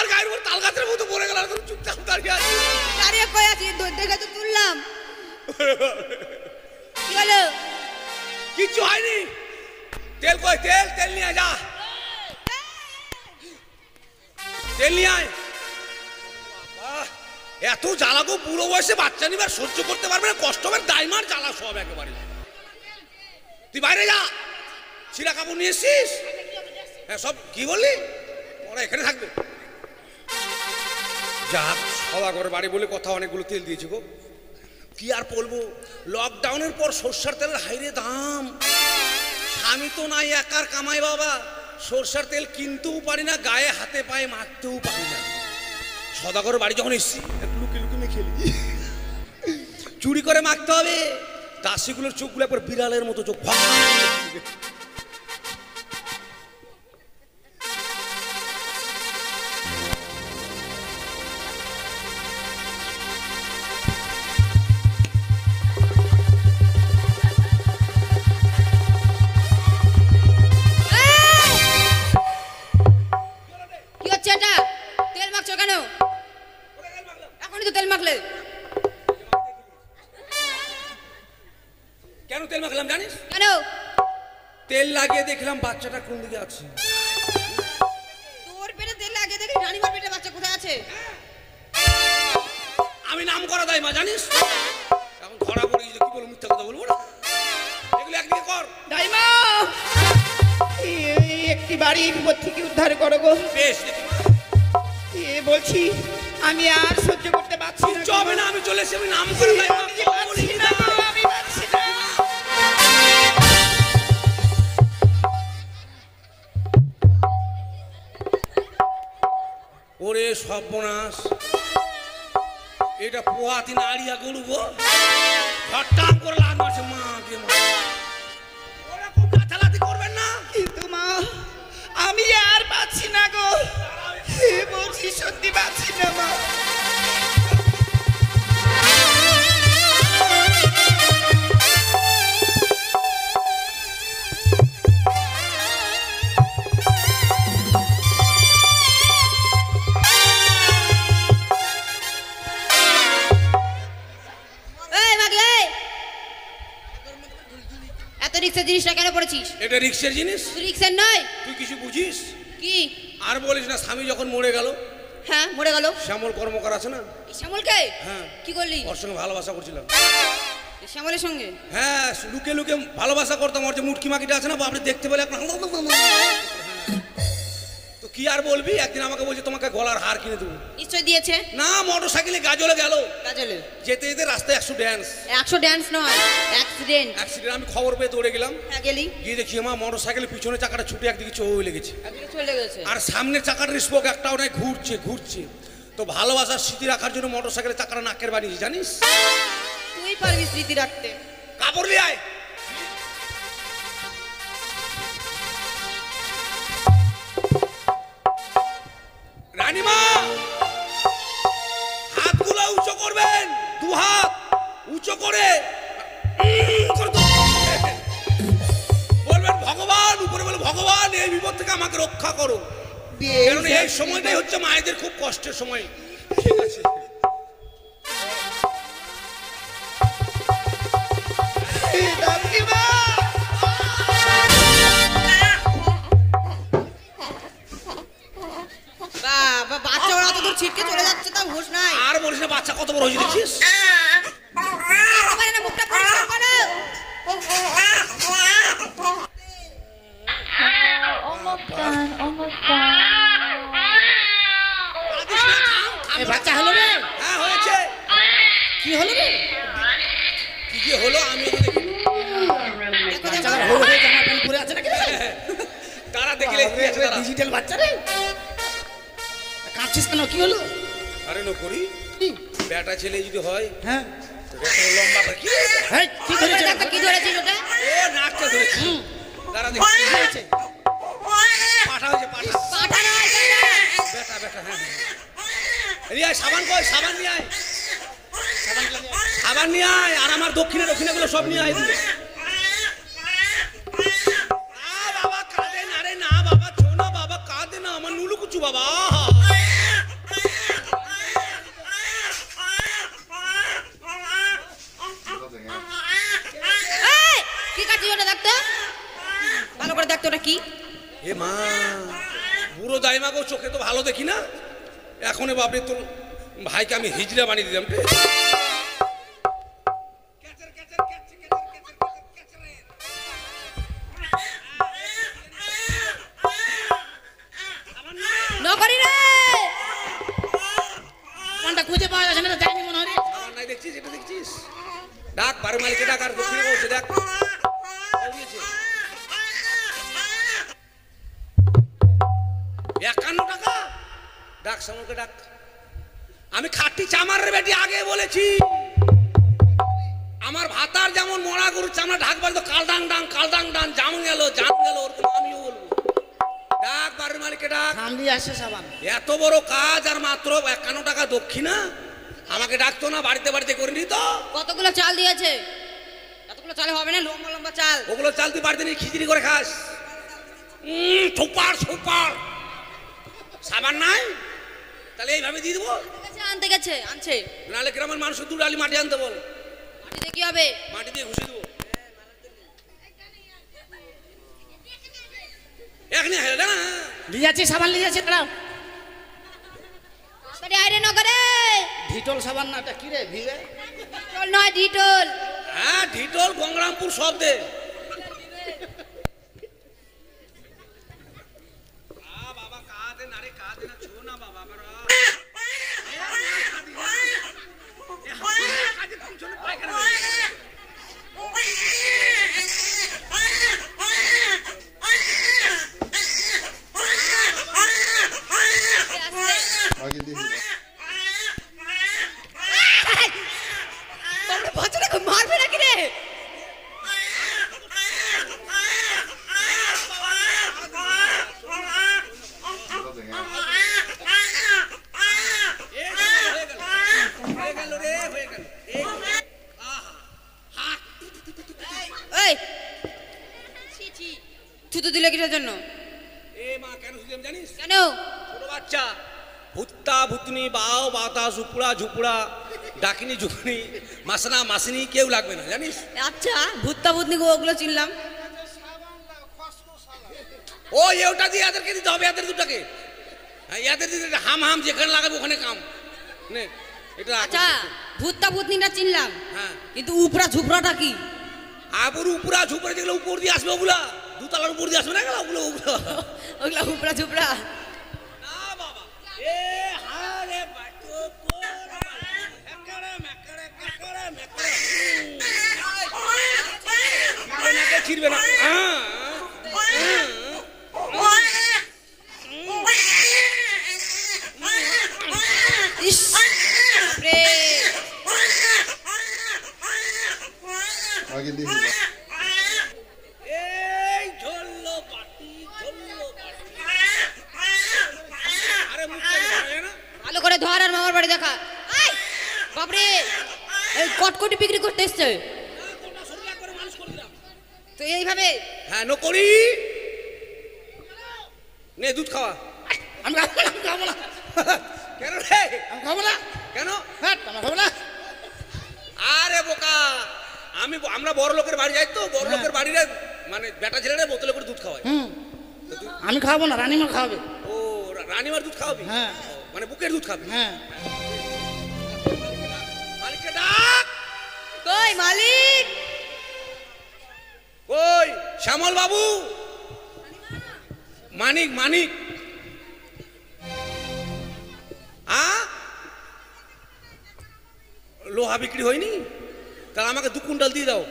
আমার গায়ের উপর তাল গাছের মতো পড়ে গেল, চুপচাপ দাঁড়িয়ে আছি। দাঁড়িয়ে কই আছি, দেখে তো তুললাম। কি হলো? কিচ্ছু হয়নি। তেল কই? তেল তেল নিয়ে যা, তেল নিয়ে আয়। এত জ্বালা গো, বুড়ো বয়সে বাচ্চা নিবার সহ্য করতে পারবে না, কষ্ট হবে, দাইমার জ্বালা সব একেবারে। তুই বাইরে যা, ছিঁড়া কাপড় নিয়ে এসছিস? হ্যাঁ সব কি বললি? ওরা এখানে থাকবে। যাক, সদাগর বাড়ি বলে কথা, অনেকগুলো তেল দিয়েছি গো। কি আর বলবো, লকডাউনের পর সরষের তেলের হাইরে দাম। স্বামী তো নাই, একার কামাই বাবা, সরষের তেল কিনতেও পারি না, গায়ে হাতে পায়ে মাখতেও পারি না। সদাগর বাড়ি যখন এসছি, লুকে লুকে মেখে খেলি, চুরি করে মাখতে হবে। দাসীগুলোর চোখগুলো একবার বিড়ালের মতো চোখ। কি হচ্ছে এটা? তেল মাখছো কেন? এখনই তো তেল মাখলে। কেন তেল মাখলাম জানিস? কেন? তেল লাগিয়ে দেখলাম বাচ্চাটা কোন দিকে আছে। তোর পেটে তেল লাগিয়ে দেখি রানীমার পেটে বাচ্চা কোথায় আছে? আমি নাম করা দাই মা, জানিস? এখন ধরা পড়ে গেছে, কি বলবো, মিথ্যা কথা বলবো না। এগুলো একদিকে কর। দাইমা, একটি বাড়ি বিপদ থেকে উদ্ধার করো গো। বেশ, বলছি আমি আর সহ্য করতে পারছি না। চবে না, আমি চলে এসে আমি নাম করে দাই। ওরে সর্বনাশ, এটা পোহাতি না আড়িয়া গরু গো, হঠাৎ করে লাগ মারছে। মা কে মা, ওরকম লাথালাথি করবেন না। কিন্তু মা, আমি আর পাচ্ছি না গো, বলছি সত্যি পাচ্ছি না মা। এত রিক্সার জিনিসটা কেন পড়েছিস? এটা রিক্সের জিনিস? রিক্সার নয়। তুই কিছু বুঝিস? কি? আর বলিস না, স্বামী যখন মরে গেল, হ্যাঁ মরে গেল, শ্যামল কর্মকার আছে না? শ্যামলকে? হ্যাঁ। কি করলি? ওর সঙ্গে ভালোবাসা করছিলাম। শ্যামলের সঙ্গে? হ্যাঁ, লুকে লুকে ভালোবাসা করতাম। ওর যে মুটকি মাকিটা আছে না, বাপরে দেখতে পেলে এখন। তো কি আর বলবি, একদিন আমাকে বলছে তোমাকে গলার হার কিনে দেবো। নিশ্চয় দিয়েছে। না, মোটর সাইকেলে গাজলে গেল, গাজলে যেতে যেতে রাস্তায় 100 ড্যান্স। 100 ড্যান্স নয়, অ্যাক্সিডেন্ট। অ্যাক্সিডেন্ট। আমি খবর পেয়ে দৌড়ে গেলাম। গেলি? গিয়ে দেখি আমার মোটর সাইকেলের পিছনে চাকাটা ছুটে একদিকে চলে গেছে, চলে গেছে, আর সামনের চাকাটার স্পোক একটাও নাই, ঘুরছে ঘুরছে। তো ভালোবাসার স্মৃতি রাখার জন্য মোটর সাইকেলের চাকাটা নাকের বানিয়েছি, জানিস? তুই পারবি স্মৃতি রাখতে। কাপড় নিয়ে আয়। রানীমা, হাতগুলো উঁচু করবেন, 2 হাত উঁচু করে বলবেন ভগবান, উপরে বলে ভগবান এই বিপদ থেকে আমাকে রক্ষা করো। কারণ এই সময়টাই হচ্ছে মায়েদের খুব কষ্টের সময়। ঠিক আছে, বাচ্চা ওরা তো দূর ছিটকে চলে যাচ্ছে, তা হুঁশ নাই। আর বলিস না, বাচ্চা কত বড় হয়েছে দেখছিস? মুখটা পরিষ্কার করো। বাচ্চা হলো রে? হ্যাঁ হয়েছে। কি হলো রে? কি কি হলো আমি তারা দেখলে ডিজিটাল বাচ্চা রে, কাঁদছিস কেন? কি হলো? আরে নো করি, বেটা ছেলে যদি হয়, হ্যাঁ লম্বা কি কি ধরেছে? কি ধরেছিস ওটা? এ নাকটা ধরেছি। তারা দেখি হয়েছে, পাঠা হয়েছে, পাঠা। পাঠা নয়, বেটা বেটা। হ্যাঁ নিয়ে আয়, সাবান কই, সাবান নিয়ে আয়, সাবান নিয়ে আয়। আর আমার দক্ষিণে দক্ষিণে গুলো সব নিয়ে আয় দিলে। বাবা কাঁদে না রে, না বাবা, ছোনা বাবা কাঁদে না, আমার নুলু কুচু বাবা। তো ভালো করে দেখ তো ওটা কি। এ মা, বুড়ো দাইমা গো, চোখে তো ভালো দেখি না। এখন বাপরে তোর ভাইকে আমি হিজড়া বানিয়ে দিলাম। নকরি রে কোনটা খুঁজে পাওয়া যাচ্ছে না তো, যাইনি মনে হয় রে। আমার নাই দেখছিস, এটা দেখছিস? ডাক, বারো মালিকে ডাক, আর দক্ষিণে বলছে ডাক। ও দিয়েছে 51 টাকা। ডাক সামলকে ডাক। আমি খাটি চামারের বেটি আগে বলেছি, আমার ভাতার যেমন মরা গরুর চামড়া ঢাকবার তো কালডাং ডাং কালডাং ডাং জাম গেল ওরকম আমিও বলবো। ডাক, বাড়ির মালিককে ডাক। সামলি আসছে সাবান। এত বড় কাজ আর মাত্র 51 টাকা দক্ষিণা। আমাকে ডাকতো না, বাড়িতে বাড়িতে করে নিত। কতগুলো চাল দিয়েছে? এতগুলো চালে হবে না, লম্বা লম্বা চাল। ওগুলো চাল তুই বাড়িতে নিয়ে খিচড়ি করে খাস। Super super. সাবান নাই, তাহলে এইভাবে দিয়ে দেবো। আনতে গেছে, আনছে। নাহলে গ্রামের মানুষের দু ডালি মাটি আনতে বল। মাটিতে কি হবে? মাটি দিয়ে ঘুষে দেবো। এখনই হয়ে না, নিয়ে যাচ্ছি সাবান, নিয়ে যাচ্ছি। দাঁড়াও, আরে নকরে ঢিটল সাবান না, এটা কি রে? ভিড়ে ডিটল নয়, ডিটল। হ্যাঁ ঢিটল গঙ্গরামপুর শব্দে। বাবা কাঁদে না রে, কাঁদে না, ছো না বাবা আমার। মারবে নাকি রে? থুতু দিলে কিসের জন্য? এ মা, কেন শুধু জানিস? কেন? ছোট বাচ্চা ভুত্তা ভুতনি বাও বাতা ঝুপুড়া ঝুপুড়া ডাকিনি ঝুকুনি মাসনা মাসিনি কেউ লাগবে না, জানিস? আচ্ছা, ভূতটা ভূতনি ওগুলো চিনলাম। ও ওটা দিয়ে এদেরকে দিতে হবে, এদের দুটাকে। এদের দিতে হাম হাম যেখানে লাগাবে ওখানে কাম নে। এটা আচ্ছা, ভূতটা ভূতনিটা চিনলাম, হ্যাঁ, কিন্তু উপরা ঝুপড়াটা কি? আবুর উপরা ঝুপড়ে যেগুলো উপর দিয়ে আসবে ওগুলা, দুতলার উপর দিয়ে আসবে না গেল ওগুলো ওগুলো। ওগুলা উপরা ঝুপড়া। না বাবা, এ হারে বাটো কোরা একড়ে মেকড়ে একড়ে মেকড়ে ছিড়বে না। ইস রে, আগে দেখি এই ঝোল্লো বাটি ঝোল্লো বাটি। আরে মুখটা ধরে না, ভালো করে ধর আর মামার বাড়ি দেখা। আই বাপরে, এই কটকটি বিক্রি করতে এসছে তোমরা সরিয়া করে মানুষ করে দিলাম। তো এইভাবে? হ্যাঁ নো করি নে, দুধ খাওয়া। আমি খাবো না। কেন রে? আমি খাবো না। কেন? হ্যাঁ, আমি খাবো না। আরে বোকা, আমরা বড় লোকের বাড়ি যাই তো, বড় লোকের বাড়ির মানে বেটা ছেলেরা বোতলে করে দুধ খাওয়ায়। আমি খাবো না, রানিমা খাওয়াবে। ও রানিমার দুধ খাওয়াবি? হ্যাঁ। মানে বুকের দুধ খাবি? হ্যাঁ। মালিককে ডাক। কই মালিক? কই শ্যামল বাবু? মানিক মানিক। লোহা বিক্রি হয়নি? তাহলে আমাকে 2 কুইন্টাল দিয়ে দাও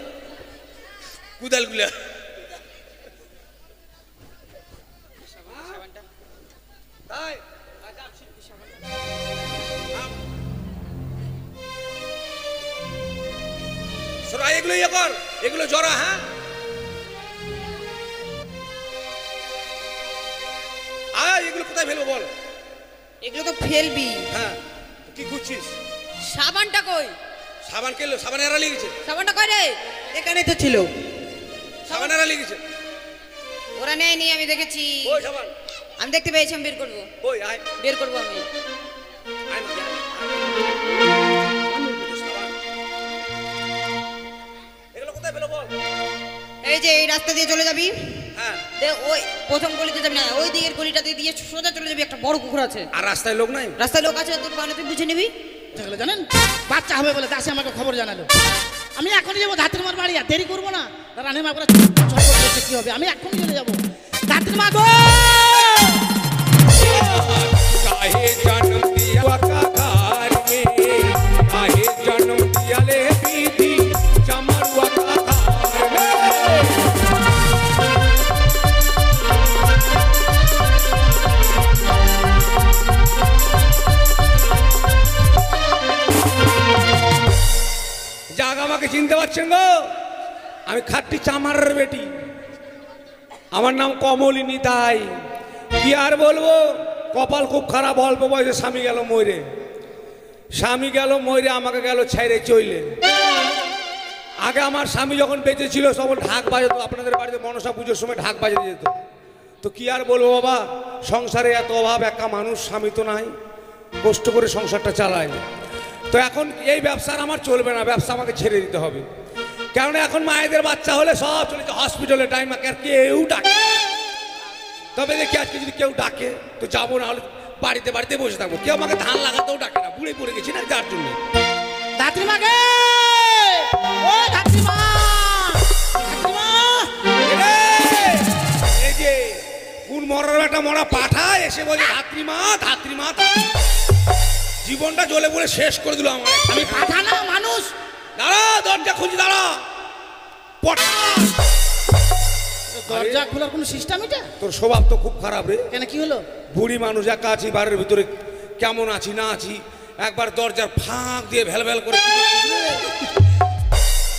কুদালগুলা। তাই সোরা এগুলো ইয়ে কর, এগুলো জরা। হ্যাঁ এগুলো কোথায় ফেলবো বল? এগুলো তো ফেলবি। হ্যাঁ কি খুঁজছিস? সাবানটা কই? সাবান কেলো? সাবান এরা লেগেছে। সাবানটা কই রে? এখানেই তো ছিল। সাবান এরা লেগেছে। ওরা নেয়নি, আমি দেখেছি। ওই সাবান আমি দেখতে পেয়েছি, আমি বের করবো। ওই আয় বের করবো আমি। আয় না, আয়। এগুলো কোথায় ফেলবো বল? এই যে এই রাস্তা দিয়ে চলে যাবি, হ্যাঁ ওই প্রথম গলিতে যাবি না, ওই দিকের গলিটাতে দিয়ে সোজা চলে যাবি, একটা বড় পুকুর আছে। আর রাস্তায় লোক নাই? রাস্তায় লোক আছে, তোর কারণে তুই বুঝে নিবি। দেখলে জানেন বাচ্চা হবে বলে দাসে আমাকে খবর জানালো। আমি এখনই যাবো ধাত্রীমার বাড়ি, আর দেরি করবো না। রানীমা করে কি হবে, আমি এখনই চলে যাবো। ধাত্রীমা গো काहे जन्म दिया वकार में, काहे जन्म दिया ले दीदी चमर वकार में। জাগা আমাকে চিনতে পারছেন গো? আমি খাট্টি চামারের বেটি, আমার নাম কমলিনী। তাই কি আর বলবো, কপাল খুব খারাপ। অল্প বয়সে স্বামী গেল ময়রে, স্বামী গেল ময়রে, আমাকে গেল ছেড়ে চইলে। আগে আমার স্বামী যখন বেঁচে ছিল তখন ঢাক বাজাতো, আপনাদের বাড়িতে মনসা পুজোর সময় ঢাক বাজাতে যেত। তো কি আর বলবো বাবা, সংসারে এত অভাব, একা মানুষ, স্বামী তো নাই, কষ্ট করে সংসারটা চালায়। তো এখন এই ব্যবসার আমার চলবে না, ব্যবসা আমাকে ছেড়ে দিতে হবে। কারণ এখন মায়েদের বাচ্চা হলে সব চলে যায় হসপিটালে, টাইম আর কেউ ডাকে। তবে দেখি আজকে যদি কেউ ডাকে তো যাবো, না হলে বাড়িতে বাড়িতে বসে থাকবো। কেউ আমাকে ধান লাগাতেও ডাকে না, বুড়ে পড়ে গেছি না, যার জন্য। ধাত্রীমা গে ও ধাত্রীমা, ধাত্রীমা এই যে কোন মরার একটা মরা পাঠা এসে বলে ধাত্রীমা ধাত্রীমা, জীবনটা জ্বলে পড়ে শেষ করে দিল আমার। আমি পাঠা না মানুষ। দাঁড়া, দরজা খুঁজি, দাঁড়া পটা। দরজা খোলার কোনো সিস্টেম এটা? তোর স্বভাব তো খুব খারাপ রে। কেন কি হলো? বুড়ি মানুষ একা আছি, বাড়ির ভিতরে কেমন আছি না আছি, একবার দরজার ফাঁক দিয়ে ভেল ভেল করে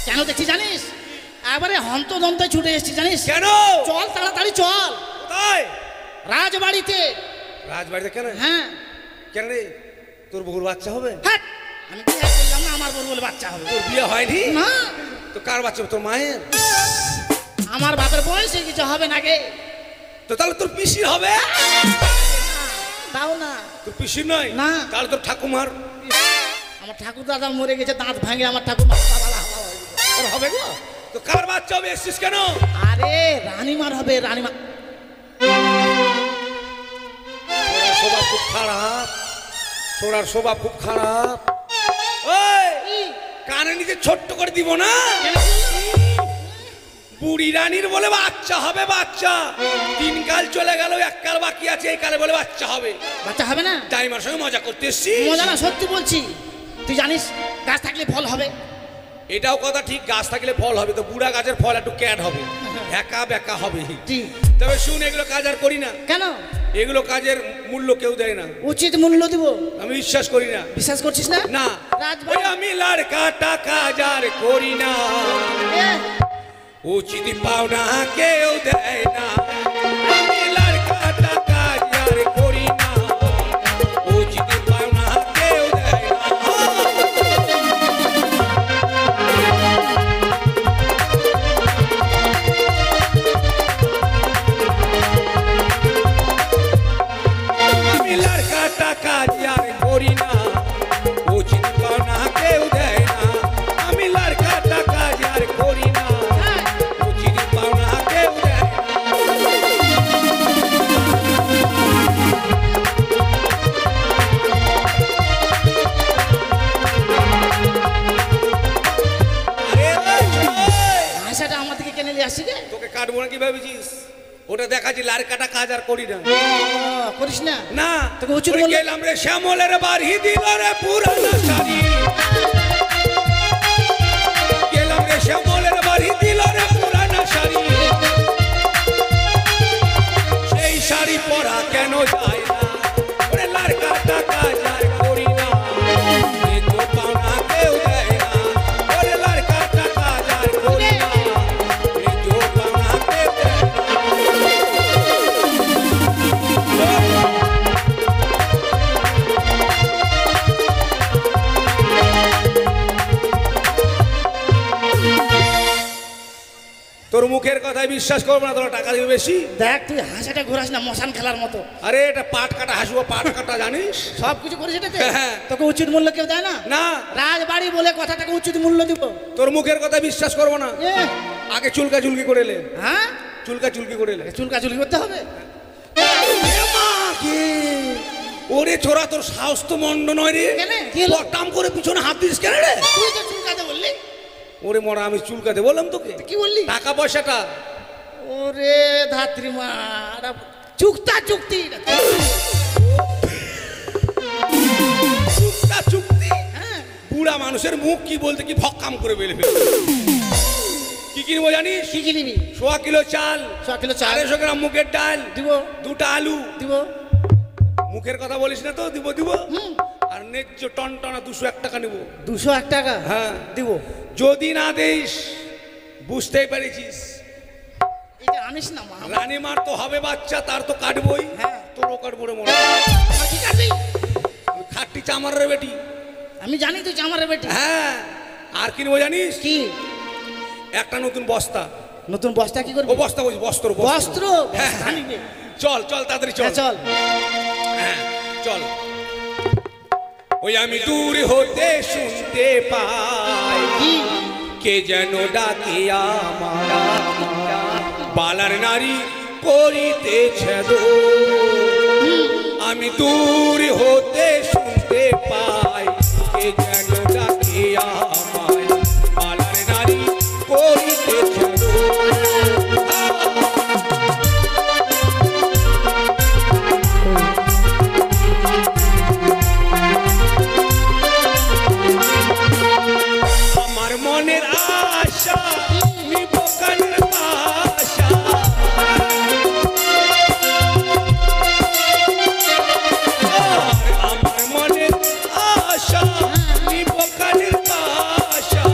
কেন দেখছি জানিস? একবারে হন্তদন্তে ছুটে এসেছি জানিস কেন? চল তাড়াতাড়ি চল। কোথায়? রাজবাড়িতে। রাজবাড়িতে কেন? হ্যাঁ। কেন রে, তোর বহুর বাচ্চা হবে? হ্যাঁ, আমি বিয়ে করলাম না, আমার বউ বলে বাচ্চা হবে। তোর বিয়ে হয়নি? না। তো কার বাচ্চা? তোর মায়ের। আমার বাপের বয়সে কিছু হবে না গে। তো তাহলে তোর পিসির হবে? তাও না। তোর পিসির নয়? না। তাহলে তোর ঠাকুমার। আমার ঠাকুর দাদা মরে গেছে, দাঁত ভাঙে আমার ঠাকুমা ওর হবে গো। তো কার বাচ্চা হবে? এসছিস কেন? আরে রানীমার হবে, রানীমা। তোর স্বভাব খুব খারাপ, তোর স্বভাব খুব খারাপ। ওই কানে নিচে ছোট্ট করে দিব না, বুড়ি রানীর বলে বাচ্চা হবে। বাচ্চা 3 কাল চলে গেল, 1 কাল বাকি আছে, এই কালে বলে বাচ্চা হবে। বাচ্চা হবে না? দাইমার সঙ্গে মজা করতে এসছি। মজা না, সত্যি বলছি। তুই জানিস গাছ থাকলে ফল হবে। এটাও কথা ঠিক, গাছ থাকলে ফল হবে। তো বুড়া গাছের ফল একটু ক্যাট হবে, একা বেকা হবে। তবে শুন, এগুলো কাজ আর করি না। কেন? এগুলো কাজের মূল্য কেউ দেয় না। উচিত মূল্য দিব। আমি বিশ্বাস করি না। বিশ্বাস করছিস না? না, রাজবাড়ি আমি লড়কা টাকা যার করি না, উচিত পাওনা কেউ দেয় না। আমি লড়কা টাকা যার করি না, উচিত পাওনা কেউ দেয় না। আমি লড়কা টাকা যার করি না, উচিত পাওনা কেউ দেয় না। আমি লড়কা টাকা যার করি না, উচিত পাওনা কেউ দেয় না। হাসাটা আমার দিকে কেনে নিয়ে আসছি রে। তোকে কাটবো না কি ভেবেছিস? ওটা দেখাচ্ছি লারকাটা কাজ আর করি না। করিস না? না, তোকে উচিত ওই বললে- গেলাম রে শ্যামলের বাড়ি দিল রে পুরানো শাড়ি, গেলাম রে শ্যামলের বাড়ি দিল রে পুরানো শাড়ি। সেই শাড়ি পরা কেন যায় না? ওরে লারকাটা কাজ আর করি না, এ তো পাওনা কেউ দেয় না। ওরে লারকাটা কাজ আর করি না, এ তো পাওনা কেউ দেয় না। তোর মুখের কথায় বিশ্বাস করবো না, তোরা টাকা দিবে বেশি। দেখ তুই হাসাটা ঘোরাস না মশান খেলার মতো। আরে এটা পাট কাটা হাসবো, পাট কাটা জানিস? সব কিছু করিস এটাতে? হ্যাঁ। তোকে উচিত মূল্য কেউ দেয় না? না, রাজবাড়ি বলে কথা, তাকে উচিত মূল্য দিব। তোর মুখের কথা বিশ্বাস করবো না। আগে চুলকা চুলকি করে এলেন, হ্যাঁ চুলকা চুলকি করে এলেন। চুলকা চুলকি করতে হবে। ওরে ছোড়া, তোর সাহস তো মন্ড নয় রে। কেন? কি হলো? পটাম করে পিছনে হাত দিস কেন রে? তুই তো চুলকাতে বললি। ওরে মরা, আমি চুলকাতে বললাম তোকে? কি বললি? টাকা পয়সাটা। ওরে ধাত্রী মা, চুক্তা চুক্তি। চুক্তা চুক্তি? হ্যাঁ, বুড়া মানুষের মুখ কি বলতে কি ভক্কাম করে বেলে ফেলে। কি কিনবো জানিস? কি কিনবি? 100 কিলো চাল, 100 কিলো চাল, 250 গ্রাম মুগের ডাল দিব, 2টা আলু দিব। মুখের কথা বলিস না তো, দিব দিব। হুম। আর ন্যায্য টনটনা 201 টাকা নেবো। 201 টাকা? হ্যাঁ দিব। যদি না দিস বুঝতেই পেরেছিস, এটা আনিস না মা। রানীমার তো হবে বাচ্চা, তার তো কাটবই। হ্যাঁ। তোরও কাটবো রে মনে। আমার কি কাটবি? খাটটি চামার রে বেটি। আমি জানি তুই জামারে বেটি। হ্যাঁ, আর কিনবো জানিস? কি? একটা নতুন বস্তা। নতুন বস্তা কি করবি? ও বস্তা বলছি, বস্ত্র বস্ত্র? হ্যাঁ, বস্তা নিবি? চল চল তাড়াতাড়ি চল। হ্যাঁ, চল। হ্যাঁ চল। ওই আমি দূর হতে শুনতে পাই কি? কে যেন ডাকে আমার, বালার নারী করিতেছে দো। আমি দূর হতে শুনতে পাই কে যেন ডাকে আমায়, বালার নারী করিতেছে দো। আমার মনের আশা নিব কানের আশা, আমার মনের আশা নিব কানের আশা।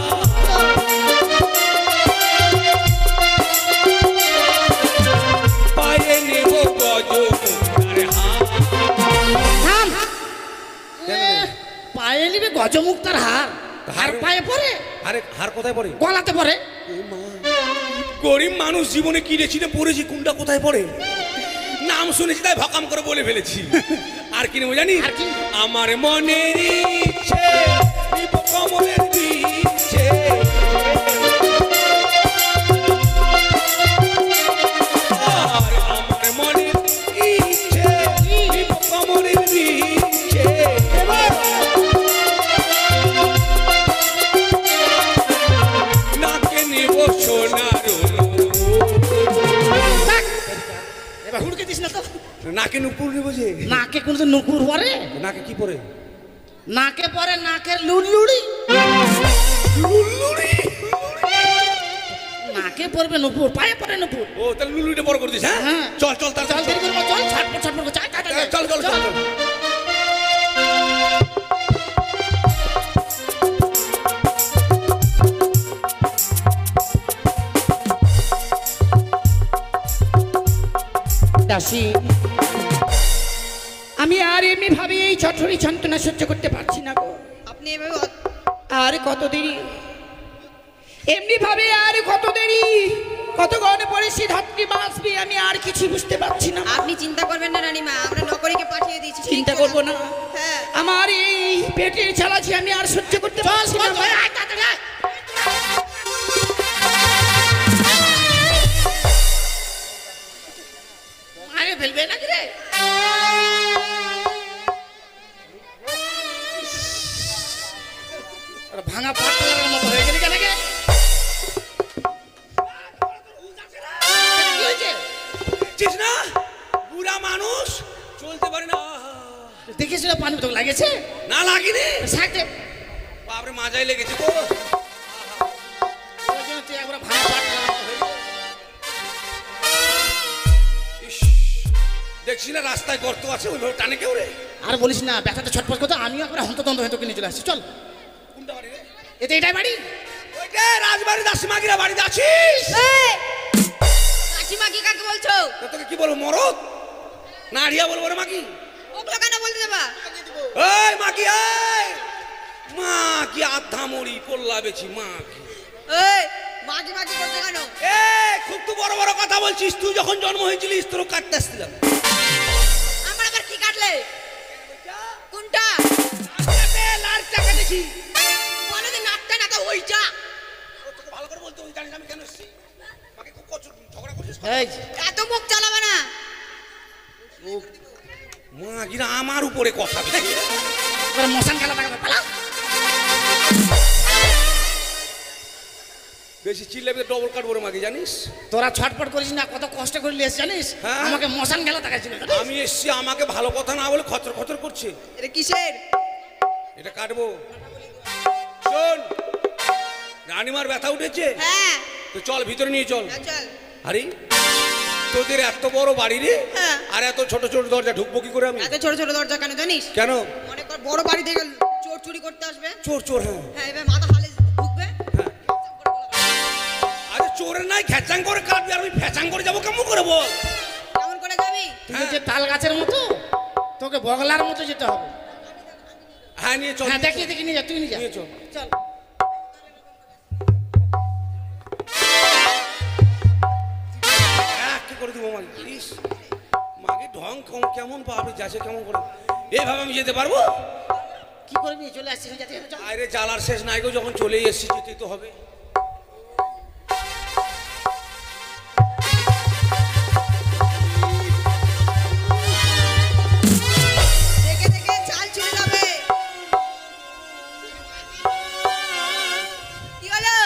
পায়ে নেব গজমুক্তার হার। থাম। পায়ে নিবি গজমুক্তার হার? হার পায়ে পরে? আরে হার কোথায় পড়ে? গলাতে পরে। গরিব মানুষ জীবনে কিনে চিনে পড়েছি, কোনটা কোথায় পড়ে নাম শুনেছি তাই ভকাম করে বলে ফেলেছি। আর কি নেবো জানি? আর কি? আমার মনের ইচ্ছে নিব কমলের বিচ্ছে, আর আমার মনের ইচ্ছে নিব কমলের বিচ্ছে। নাকে নেব সোনার থাক। এবার হুড়কে দিস না তো। নাকে নুপুর নেব যে। নাকে কোনদিন নুপুর পরে? নাকে কি পরে? নাকে পরে নাকের লুড়লুড়ি। লুলুড়ি। নাকে পড়বে নুপুর, পায়ে পরে নুপুর। ও তাহলে লুলুড়িটা বড় করে দিস। হ্যাঁ হ্যাঁ। চল চল চল তাড়াতাড়ি দেরি করবো, চল ছটপট ছটপট করে, চল, চল, চল চল চল চল। দাসী, আমি আর এমনি ভাবে এই চঠরি যন্ত্রণা সহ্য করতে পারছি না গো। আপনি এভাবে আর কত দেরি এমনি ভাবে, আর কত দেরি, কত গনে পড়েছি ধাত্রী বাঁচবি, আমি আর কিছু বুঝতে পারছি না। আপনি চিন্তা করবেন না রানীমা, আমরা নকরিকে পাঠিয়ে দিয়েছি। চিন্তা করবো না? হ্যাঁ। আমার এই পেটের চালাচি আমি আর সহ্য করতে পারছি না। মারে ফেলবে নাকি রে? ভাঙা পাটলার মতো হয়ে গেলি কেন গে? কি হয়েছে? চিস না বুড়া মানুষ চলতে পারে না। দেখিস না পানি তো লাগেছে? না লাগিনি, সাইডে বাপরে মাজাই লেগেছে তো। ওই জন্য তুই একবার ভাঙা পাটলার মতো হয়ে গেলি। ইস, দেখছি না রাস্তায় গর্ত আছে, ওইভাবে টানে কেউ রে। আর বলিস না, ব্যথাটা ছটফট করতে আমিও একবার হন্তদন্ত হয়ে তোকে নিয়ে চলে আসছি। চল, কোনটা বাড়ি রে? এতে এটাই বাড়ি। ওইটা রাজবাড়ি দাসিমাগিরা বাড়িতে আছিস। কাকিমা কি কাকে বলছো? তা তোকে কি বলবো, মরদ না আড়িয়া বলবো রে মাকি? ওগুলো কেন বলতে দেবা? এই মাকি, এই মা কি আধা মরি পল্লা বেছি মা কি। এই মাগি মাগি করতে কেন? এ খুব তো বড় বড় কথা বলছিস। তুই যখন জন্ম হয়েছিলিস তোর কাটতে আসছিলাম। আমার আবার কি কাটলে? কোনটা? লাল টাকা দেখি। কোনোদিন নাটটা না তো ওইটা। তোকে ভালো করে বলতে তুই জানিস আমি কেন এসেছি? আমাকে খুব কষ্ট ঝগড়া করছিস। এই এত মুখ চালাবে না। মাগিরা আমার উপরে কথা বলে। এবার মশান খেলা থাকবে পালা। বেশি চিল্লাবে ডবল কাট বড় মাগি জানিস? তোরা ছটপট করিস না, কত কষ্ট করে লিয়েছ জানিস? হ্যাঁ। আমাকে মশান খেলা দেখাচ্ছিল। আমি এসছি, আমাকে ভালো কথা না বলে খচর খচর করছে। এটা কিসের? এটা কাটবো। শোন, রানীমার ব্যথা উঠেছে হ্যাঁ তো চল ভিতরে নিয়ে চল। হ্যাঁ, চল। আরে তোদের এত বড় বাড়ি রে, হ্যাঁ। আর এত ছোট ছোট দরজা ঢুকবো কি করে আমি? এত ছোট ছোট দরজা কেন জানিস? কেন? মনে কর বড় বাড়ি থেকে চোর চুরি করতে আসবে। চোর চোর, হ্যাঁ হ্যাঁ, এবার মাথা হালে ঢুকবে। হ্যাঁ। আরে চোরের নাই খেচাং করে কাটবি, আর আমি ফেচাং করে যাবো কেমন করে বল? কেমন করে যাবি? তুই যে তাল গাছের মতো, তোকে বগলার মতো যেতে হবে। হ্যাঁ নিয়ে চল। হ্যাঁ দেখিয়ে দেখি নিয়ে যা, তুই নিয়ে যা। নিয়ে চল। চল। কি করে দিব মাকে, প্লিজ মাকে ঢং কেমন পাবে, যাচ্ছে কেমন করে? এইভাবে আমি যেতে পারবো? কি করবি, চলে আসছিস যাতে চল। আরে জ্বালার শেষ নাই গো, যখন চলেই এসছি যেতেই তো হবে। দেখে দেখে চাল চলে যাবে। কি হলো?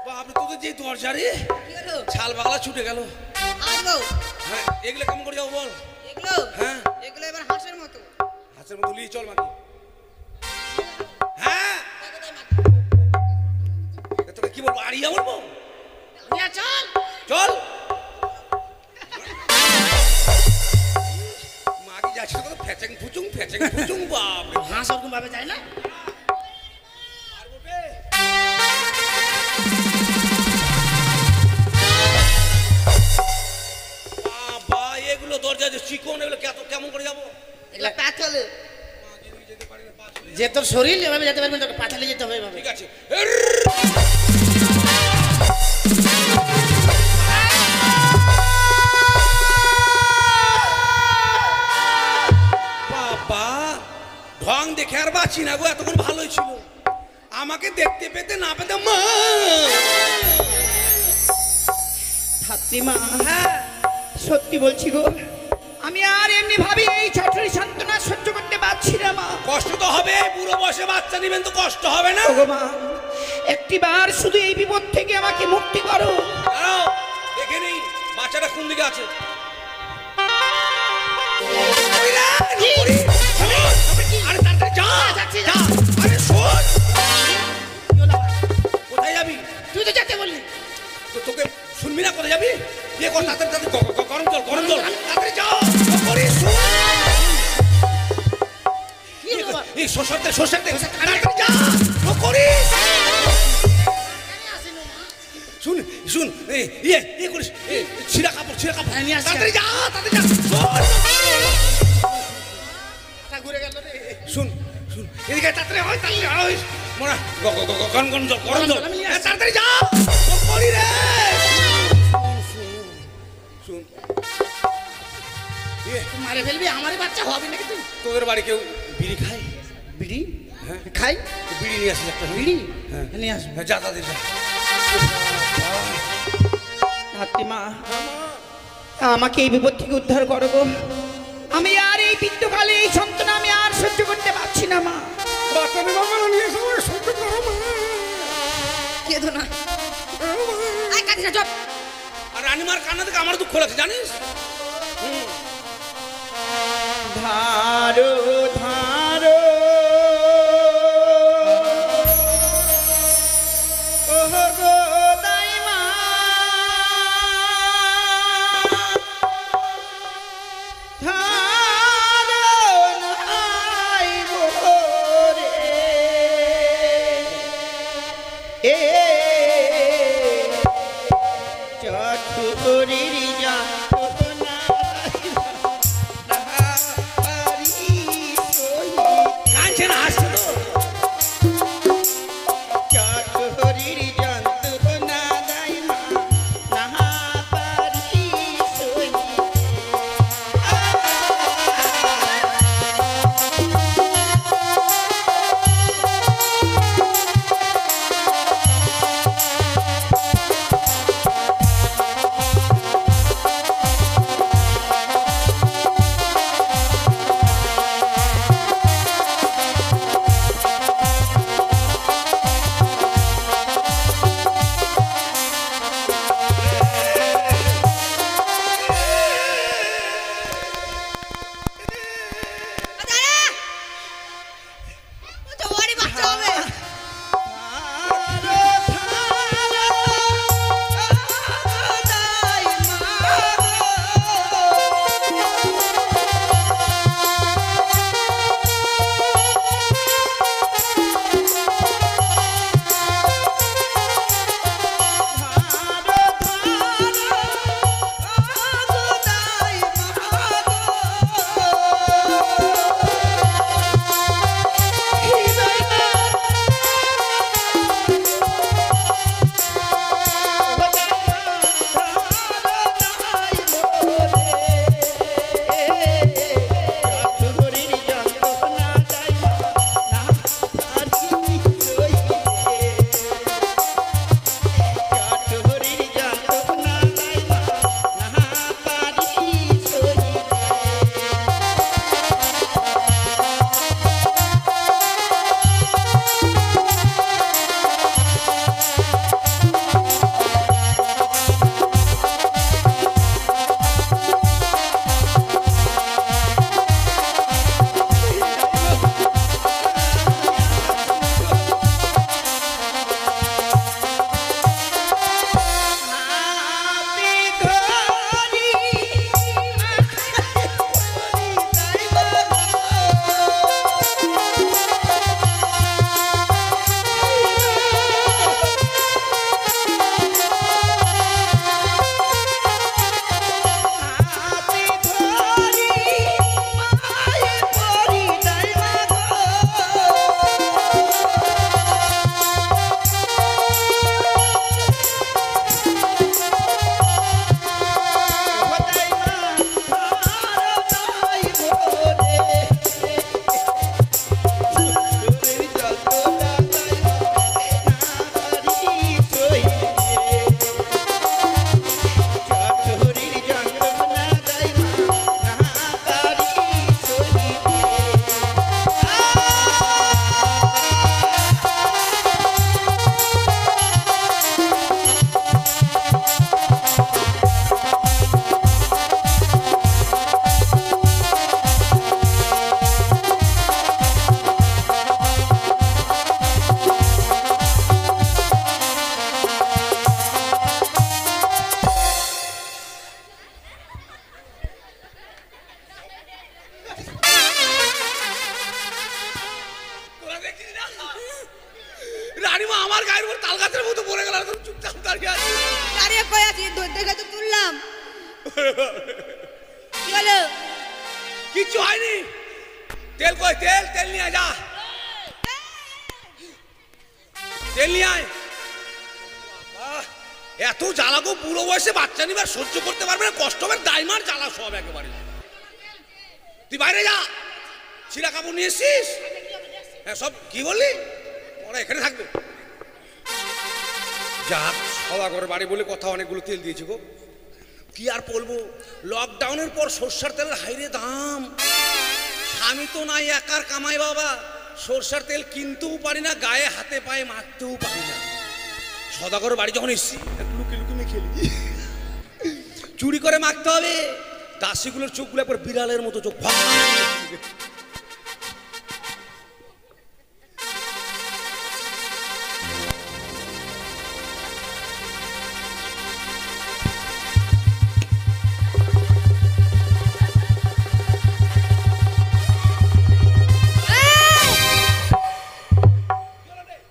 বাপরে তোদের যে দরজা রে, কি হলো? ছাল বাগলা ছুটে গেল। আসবো। হ্যাঁ এগুলো কেমন করে যাবো বল? এগুলো? হ্যাঁ। এগুলো এবার হাঁসের মতো। হাতের মতো নিয়ে চল মাকে। হ্যাঁ তোকে কি বলবো, আড়িয়া বলবো? নিয়ে চল। চল। মাকে যাচ্ছে তো ফেচাং ফুচুং বাপরে। হাঁস ওরকম ভাবে যায় না। বাবা এগুলো দরজা যে চিকন, এগুলো কেমন করে যাবো? এগুলো প্যাথলে। যে তোর শরীর এভাবে যেতে পারবি না, তোকে পাঠালে যেতে হবে এভাবে। ঠিক আছে। বাবা ঢং দেখে আর বাঁচি না গো, এতক্ষণ ভালোই ছিল। আমাকে দেখতে পেতে না পেতে মা। ধাত্রীমা, হ্যাঁ সত্যি বলছি গো, আমি আর এমনি ভাবে এই ছটরি সান্ত্বনা সহ্য করতে পারছি না মা। কষ্ট তো হবে, বুড়ো বসে বাচ্চা নিবেন তো কষ্ট হবে না? ওগো মা, একটিবার শুধু এই বিপদ থেকে আমাকে মুক্তি করো। দাঁড়াও দেখে নেই বাচ্চাটা কোন দিকে আছে। আরে তাড়াতাড়ি যা। যাচ্ছি, যা। আরে শোন, কি হলো আবার? কোথায় যাবি? তুই তো যেতে বললি। তো তোকে শুনবি না, কোথায় যাবি? ইয়ে কর তাড়াতাড়ি, গরম জল তাড়াতাড়ি যা। কি হলো আবার? এই শোষার দে তাড়াতাড়ি যা। ও করিস। শুন শুন, ইয়ে করিস, ছিঁড়া কাপড় হ্যাঁ, নিয়ে আসছি। তাড়াতাড়ি যা, তাড়াতাড়ি যা। শোন। মাথা ঘুরে গেল রে। শুন শুন, এদিকে তাড়াতাড়ি হয়, তাড়াতাড়ি হয় মোরা গরম জল আমি নিয়ে আসছি। তাড়াতাড়ি যা। ও করি রে। শুন ইয়ে, তুই মারে ফেলবি, আমারই বাচ্চা হবে নাকি তুই? তোদের বাড়ি কেউ বিড়ি খায়? বিড়ি? হ্যাঁ খাই। তো বিড়ি নিয়ে আসিস একটা। বিড়ি? হ্যাঁ নিয়ে আসবো। হ্যাঁ, যা তাদের যা। ধাত্রীমা, আমাকে এই বিপদ থেকে উদ্ধার করো গো। আমি আর এই বৃদ্ধকালে এই যন্ত্রণা আমি আর সহ্য করতে পারছি না মা। বাচ্চাদের বাবা নিয়ে সবাই সহ্য করো মা। কেঁদো না। আয় কাঁদিস না, চুপ। আর রানীমার কান্না থেকে আমার দুঃখ লাগছে জানিস? ধারো ধারো ওহো গো দাইমা, ধারো নাই গো রে, এ চটুরির যন্ত্রণা কাঁদছে না, হাসছে তো। চটুরির যন্ত্রণা দাইমা নাহা পারি সইতে। কি হলো? কিচ্ছু হয়নি। তেল কই? তেল তেল নিয়ে আয়, যা তেল নিয়ে আয়। বাবা, এত জ্বালা গো, বুড়ো বয়সে বাচ্চা নিবার সহ্য করতে পারবে না, কষ্ট হবে, দাইমার জ্বালা সব একেবারে। তুই বাইরে যা, ছিঁড়া কাপড় নিয়ে এসছিস? হ্যাঁ, সব কি বললি? ওরা এখানে থাকবে। যাক, সদাগর বাড়ি বলে কথা, অনেকগুলো তেল দিয়েছি গো। কি আর বলবো, লকডাউনের পর সর্ষার তেলের হাইরে দাম। স্বামী তো নাই, একার কামাই বাবা। সর্ষার তেল কিনতেও পারি না, গায়ে হাতে পায়ে মাখতেও পারি না। সদাগর বাড়ি যখন এসছি, লুকে লুকে মেখে নি। চুরি করে মাখতে হবে। দাসীগুলোর চোখগুলো একবার বিড়ালের মতো চোখ।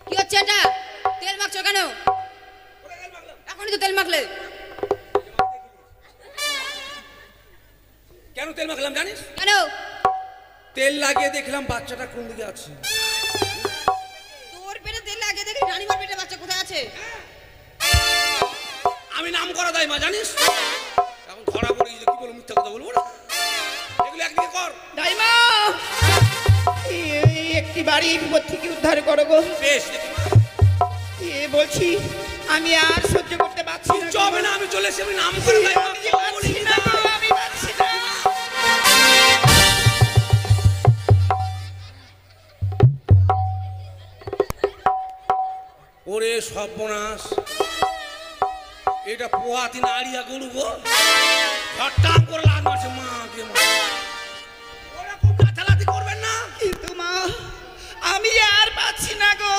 কি হচ্ছে এটা? তেল মাখছো কেন? এখনই তো তেল মাখলে। কেন তেল মাখলাম জানিস? কেন? তেল লাগিয়ে দেখলাম বাচ্চাটা কোন দিকে আছে। তোর পেটে তেল লাগিয়ে দেখি রানীমার পেটে বাচ্চা কোথায় আছে? আমি নাম করা দাই মা, জানিস? এখন ধরা পড়ে গেছে, কি বলবো, মিথ্যা কথা বলবো না। এগুলো একদিকে কর। দাইমা, একটি বাড়ি বিপদ থেকে উদ্ধার করো গো। বেশ, দেখি মা। বলছি আমি আর সহ্য করতে পারছি না। কিচ্ছু হবে না, আমি চলে এসে আমি নাম করে দাই মা। আমি পারছি না গো, আমি পারছি না। ওরে সর্বনাশ, এটা পোহাতি নাড়িয়া গরু গো। হঠাৎ করে লাগ মারছে মা কে মা। ওরকম গাথালাতি করবেন না। কিন্তু মা, আমি আর পাচ্ছি না গো।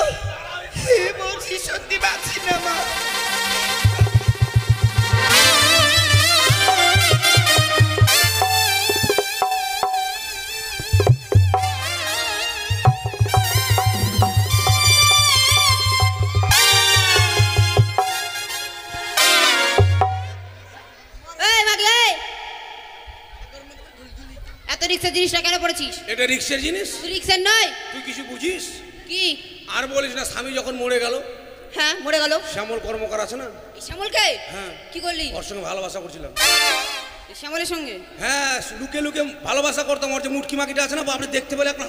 বলছি সত্যি পাচ্ছি না মা। এই মাগলে, এত রিক্সার জিনিসটা কেন পড়েছিস? এটা রিক্সের জিনিস, তুই রিক্সার নয়। তুই কিছু বুঝিস? কি? আর বলিস না, স্বামী যখন মরে গেল, হ্যাঁ, মরে গেল। শ্যামল কর্মকার আছে না? এই শ্যামলকে? হ্যাঁ। কি করলি? ওর সঙ্গে ভালোবাসা করছিলাম। এই শ্যামলের সঙ্গে? হ্যাঁ, লুকে লুকে ভালোবাসা করতাম। ওর যে মুটকি মাকিটা আছে না, আপনি দেখতে পেলে আপনার।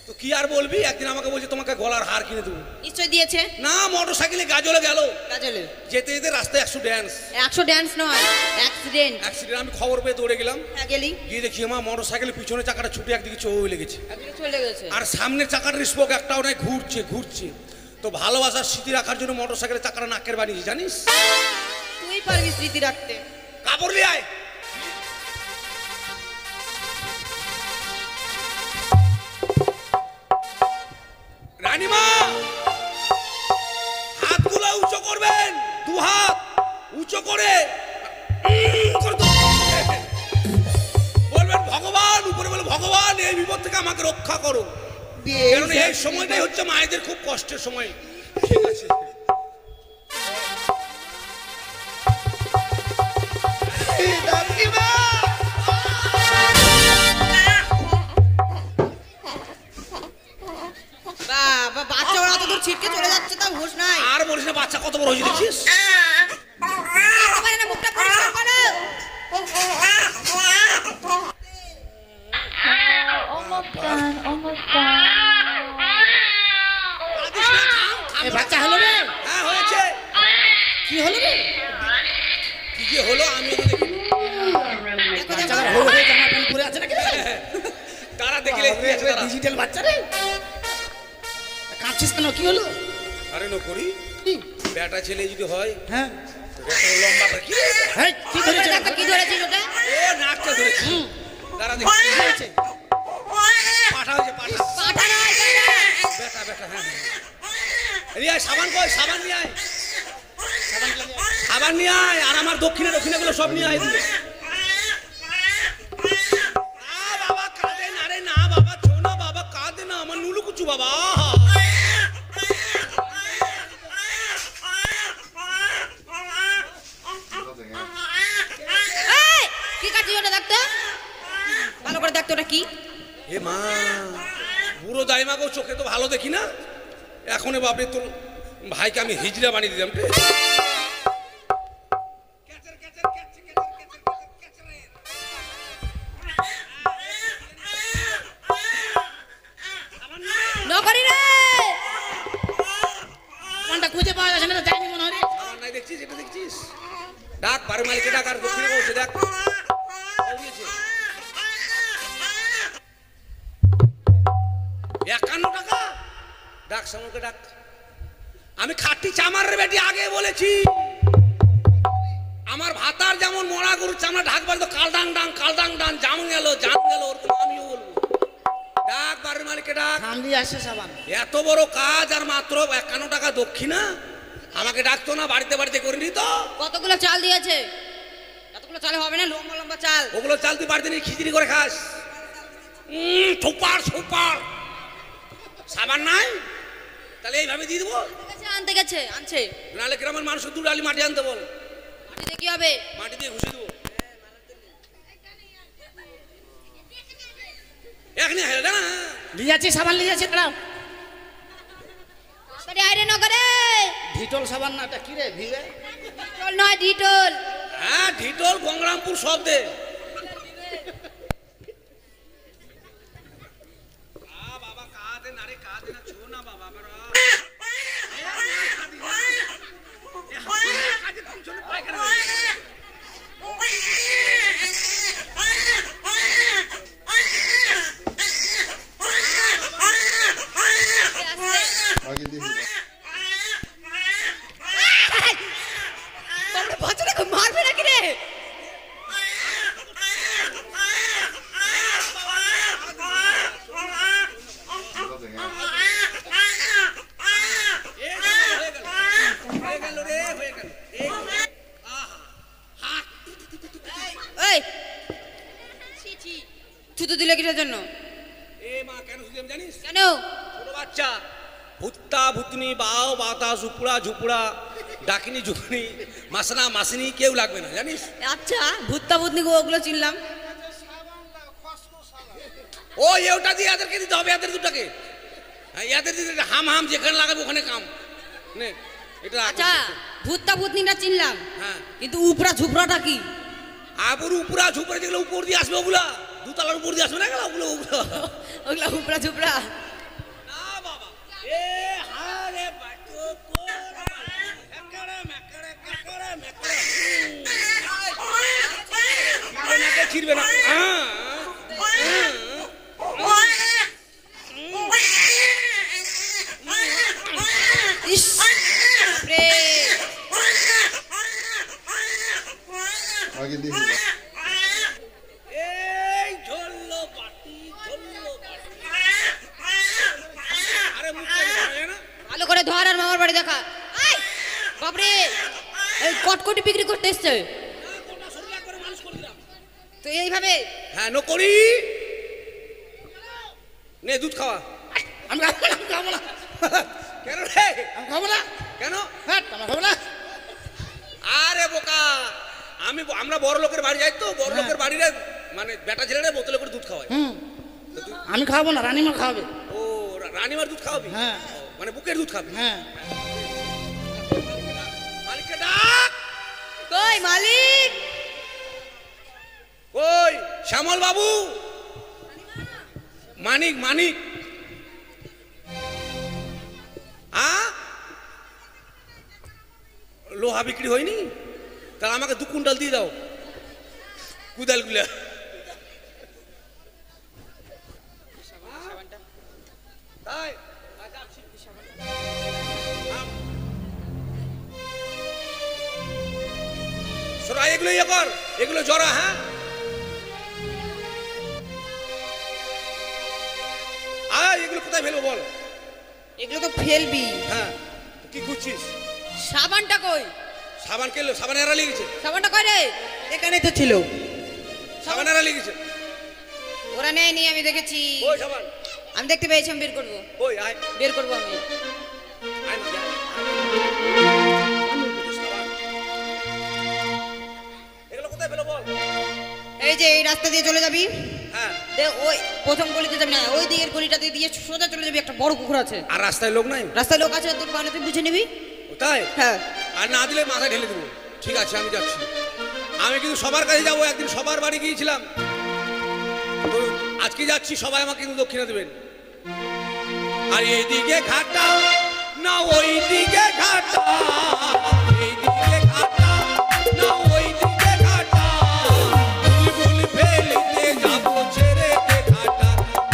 তো কি আর বলবি, একদিন আমাকে বলছে তোমাকে গলার হার কিনে দেবো। নিশ্চয় দিয়েছে। না, মোটর সাইকেলে গাজলে গেল, কাজলে যেতে যেতে রাস্তায় 100 ড্যান্স। 100 ড্যান্স নয়, অ্যাক্সিডেন্ট। অ্যাক্সিডেন্ট। আমি খবর পেয়ে দৌড়ে গেলাম। হ্যাঁ, গেলি? গিয়ে দেখি আমার মোটর সাইকেলের পিছনে চাকাটা ছুটে একদিকে চলে লেগেছে, একদিকে চলে গেছে। আর সামনের চাকাটার স্পোক একটাও নাই, ঘুরছে ঘুরছে। তো ভালোবাসার স্মৃতি রাখার জন্য মোটর সাইকেলের চাকাটা নাকের বানিয়েছি, জানিস? তুই পারবি স্মৃতি রাখতে। কাপড় নিয়ে আয়। রানীমা, হাতগুলো উঁচু করবেন, 2 হাত উঁচু করে বলবেন ভগবান, উপরে বলে ভগবান এই বিপদ থেকে আমাকে রক্ষা করো। কারণ এই সময়টাই হচ্ছে মায়েদের খুব কষ্টের সময়। ঠিক আছে। বাবা, বাচ্চা ওরা তো দূর ছিটকে চলে যাচ্ছে, তাও হুঁশ নাই। আর বলিস না, বাচ্চা কত বড় হয়েছে দেখছিস? পারে না, মুখটা পরিষ্কার করো। Almost done, almost done. এ বাচ্চা হলো রে? হ্যাঁ, হয়েছে। কি হলো রে? কি যে হলো আমি তো দেখি। দেখো, বাচ্চাটা দেখো। হলো হয়ে জামা প্যান্ট পরে আছে নাকি রে? তারা দেখলে কি আছে তারা? ডিজিটাল বাচ্চা রে। কাঁদছিস কেন? কি হলো? আরে নো করি, কি? বেটা ছেলে যদি হয়, হ্যাঁ, বেটা লম্বা করে কি? হেই, কি ধরেছে? দেখো, কি ধরেছিস ওটা? ও নাকটা ধরেছি। তারা দেখি কি হয়েছে? পাঠা হয়েছে, পাঠা। পাঠা নয়, বেটা। বেটা বেটা, হ্যাঁ। নিয়ে আয়, সাবান কই, সাবান নিয়ে আয়, সাবান নিয়ে আয়। আর আমার দক্ষিণে দক্ষিণে গুলো সব নিয়ে আয় দিয়ে। না বাবা কাঁদে না রে, না বাবা, ছোনা বাবা কাঁদে না, আমার নুলু কুচু বাবা। দেখ তোরা কি এ মা, বুড়ো দাইমাকেও চোখে তো ভালো দেখি না, এখন বাপরে তোর ভাইকে আমি হিজড়া বানিয়ে দিলাম রে। নকরি রে কোনটা খুঁজে পাওয়া যাচ্ছে না, যাইনি মনে হয় রে। আমার নাই দেখছিস, এটা দেখছিস? ডাক বাড়ি মালিকে ডাক, আর দক্ষিণে বসে দেখ। ও দিয়েছে। 51 টাকা। ডাক সামুকে ডাক। আমি খাটি চামার রে বেটি, আগে বলেছি। আমার ভাতার যেমন মরা গরুর চামড়া ঢাকবার তো কালদাং ডাং কালদাং ডাং জাম গেল ওরকম আমিও বলবো। ডাক বাড়ির মালিকে ডাক। সামলি আসছে সাবান। এত বড় কাজ আর মাত্র 51 টাকা দক্ষিণা, আমাকে ডাকতো না, বাড়িতে বাড়িতে করে নিত। কতগুলো চাল দিয়েছে? এতগুলো চালে হবে না, লম্বা লম্বা চাল। ওগুলো চাল তুই বাড়িতে নিয়ে খিচড়ি করে খাস। Super super. সাবান নাই, তাহলে এইভাবে দিয়ে দেবো। আনতে গেছে, আনছে। নাহলে গ্রামের মানুষের 2 ডালি মাটি আনতে বল। মাটি দিয়ে কি হবে? মাটি দিয়ে ঘুষি দেবো। এখনই হ্যাঁ না, লিয়াছি সাবান লিয়াছি, দাঁড়াও। আরে আরে নকরে। ঢিটল সাবান না, এটা কি রে? ভিড়ে ডিটল নয়, ডিটল। হ্যাঁ ঢিটল গঙ্গরামপুর শব্দে। বাবা কাঁদে না রে, কাঁদে না, ছো না বাবা আমার। তোমরা বাচ্চাটাকে মারবে নাকি রে? এই ছুতো দিলে কিসের জন্য? এ মা কেন শুধু জানিস? কেন? ছোট বাচ্চা ভুত্তা ভুতনি বাও বাতা ঝুপুড়া ঝুপুড়া ডাকিনি ঝুকনি মাসনা মাসিনি কেউ লাগবে না জানিস। আচ্ছা ভুত্তা ভুতনি ওগুলো চিনলাম। ও ওটা দিয়ে এদেরকে দিতে হবে, এদের দুটাকে। হ্যাঁ এদের দিতে হাম হাম যেখানে লাগাবে ওখানে কাম নে এটা। আচ্ছা ভুত্তা ভুতনিটা চিনলাম, হ্যাঁ কিন্তু উপরা ঝুপড়াটা কি? আবুর উপরা ঝুপড়া যেগুলো উপর দিয়ে আসবে ওগুলা, 2 তলার উপর দিয়ে আসবে না, ওগুলো ওগুলো ওগুলা উপরা ঝুপড়া। না বাবা। এ হ্যাঁ রে বাটো ছিড়বে না। ইস রে আগে দেখি এই ঝোল্লো বাটি ঝোল্লো বাটি। আরে মুখটা ধরে না, ভালো করে ধর আর মামার বাড়ি দেখা। এই বাপরে, এই কটকটি বিক্রি করতে এসছে কোনটা সরলা করে মানুষ করে দিলাম। তো এইভাবে? হ্যাঁ নো করি নে দুধ খাওয়া। আমি খাবো না, আমি খাবো না, কেন রে? আমি খাবো না। কেন? হ্যাঁ আমি খাবো না। আরে বোকা, আমরা বড় লোকের বাড়ি যাই তো, বড় লোকের বাড়িরে মানে বেটা ছেলেরা বোতলে করে দুধ খাওয়ায়। আমি খাবো না, রানীমা খাওয়াবে। ও রানীমার দুধ খাওয়াবি? হ্যাঁ। ও, মানে বুকের দুধ খাবি? হ্যাঁ মালিককে ডাক। কই মালিক? কই শ্যামল বাবু? মানিক মানিক। লোহা বিক্রি হয়নি? তাহলে আমাকে 2 কুইন্টাল দিয়ে দাও কুদালগুলা। তাই সরা এগুলো ইয়ে কর, এগুলো জরা। হ্যাঁ এগুলো কোথায় ফেলবো বল? এগুলো তো ফেলবি। হ্যাঁ কি খুঁজছিস? সাবানটা কই? সাবান কেলো? সাবান এরা লেগেছে। সাবানটা কই রে? এখানে তো ছিল। সাবান এরা লেগেছে। ওরা নেয়নি, আমি দেখেছি। ওই সাবান আমি দেখতে পেয়েছি, আমি বের করবো। ওই আয় বের করবো আমি। আয় না, যা। সাবান। এগুলো কোথায় ফেলো বল? এই যে এই রাস্তা দিয়ে চলে যাবি, হ্যাঁ ওই প্রথম গলিতে যাবি না, ওই দিকের গলিটা দিয়ে সোজা চলে যাবি, একটা বড় পুকুর আছে। আর রাস্তায় লোক নাই? রাস্তায় লোক আছে, তোর পালে তুই বুঝে নিবি। তাই? হ্যাঁ। আর না দিলে মাথায় ঢেলে দেবো। ঠিক আছে, আমি যাচ্ছি। আমি কিন্তু সবার কাছে যাবো, একদিন সবার বাড়ি গিয়েছিলাম, তো আজকে যাচ্ছি, সবাই আমাকে কিন্তু দক্ষিণা দেবেন। আর এইদিকে ঘাটা না ওই দিকে ঘাটা, এইদিকে ঘাটা না ওই দিকে ঘাটা, বুলবুল ফেলিতে যাবো ছেড়ে দে ঘাটা,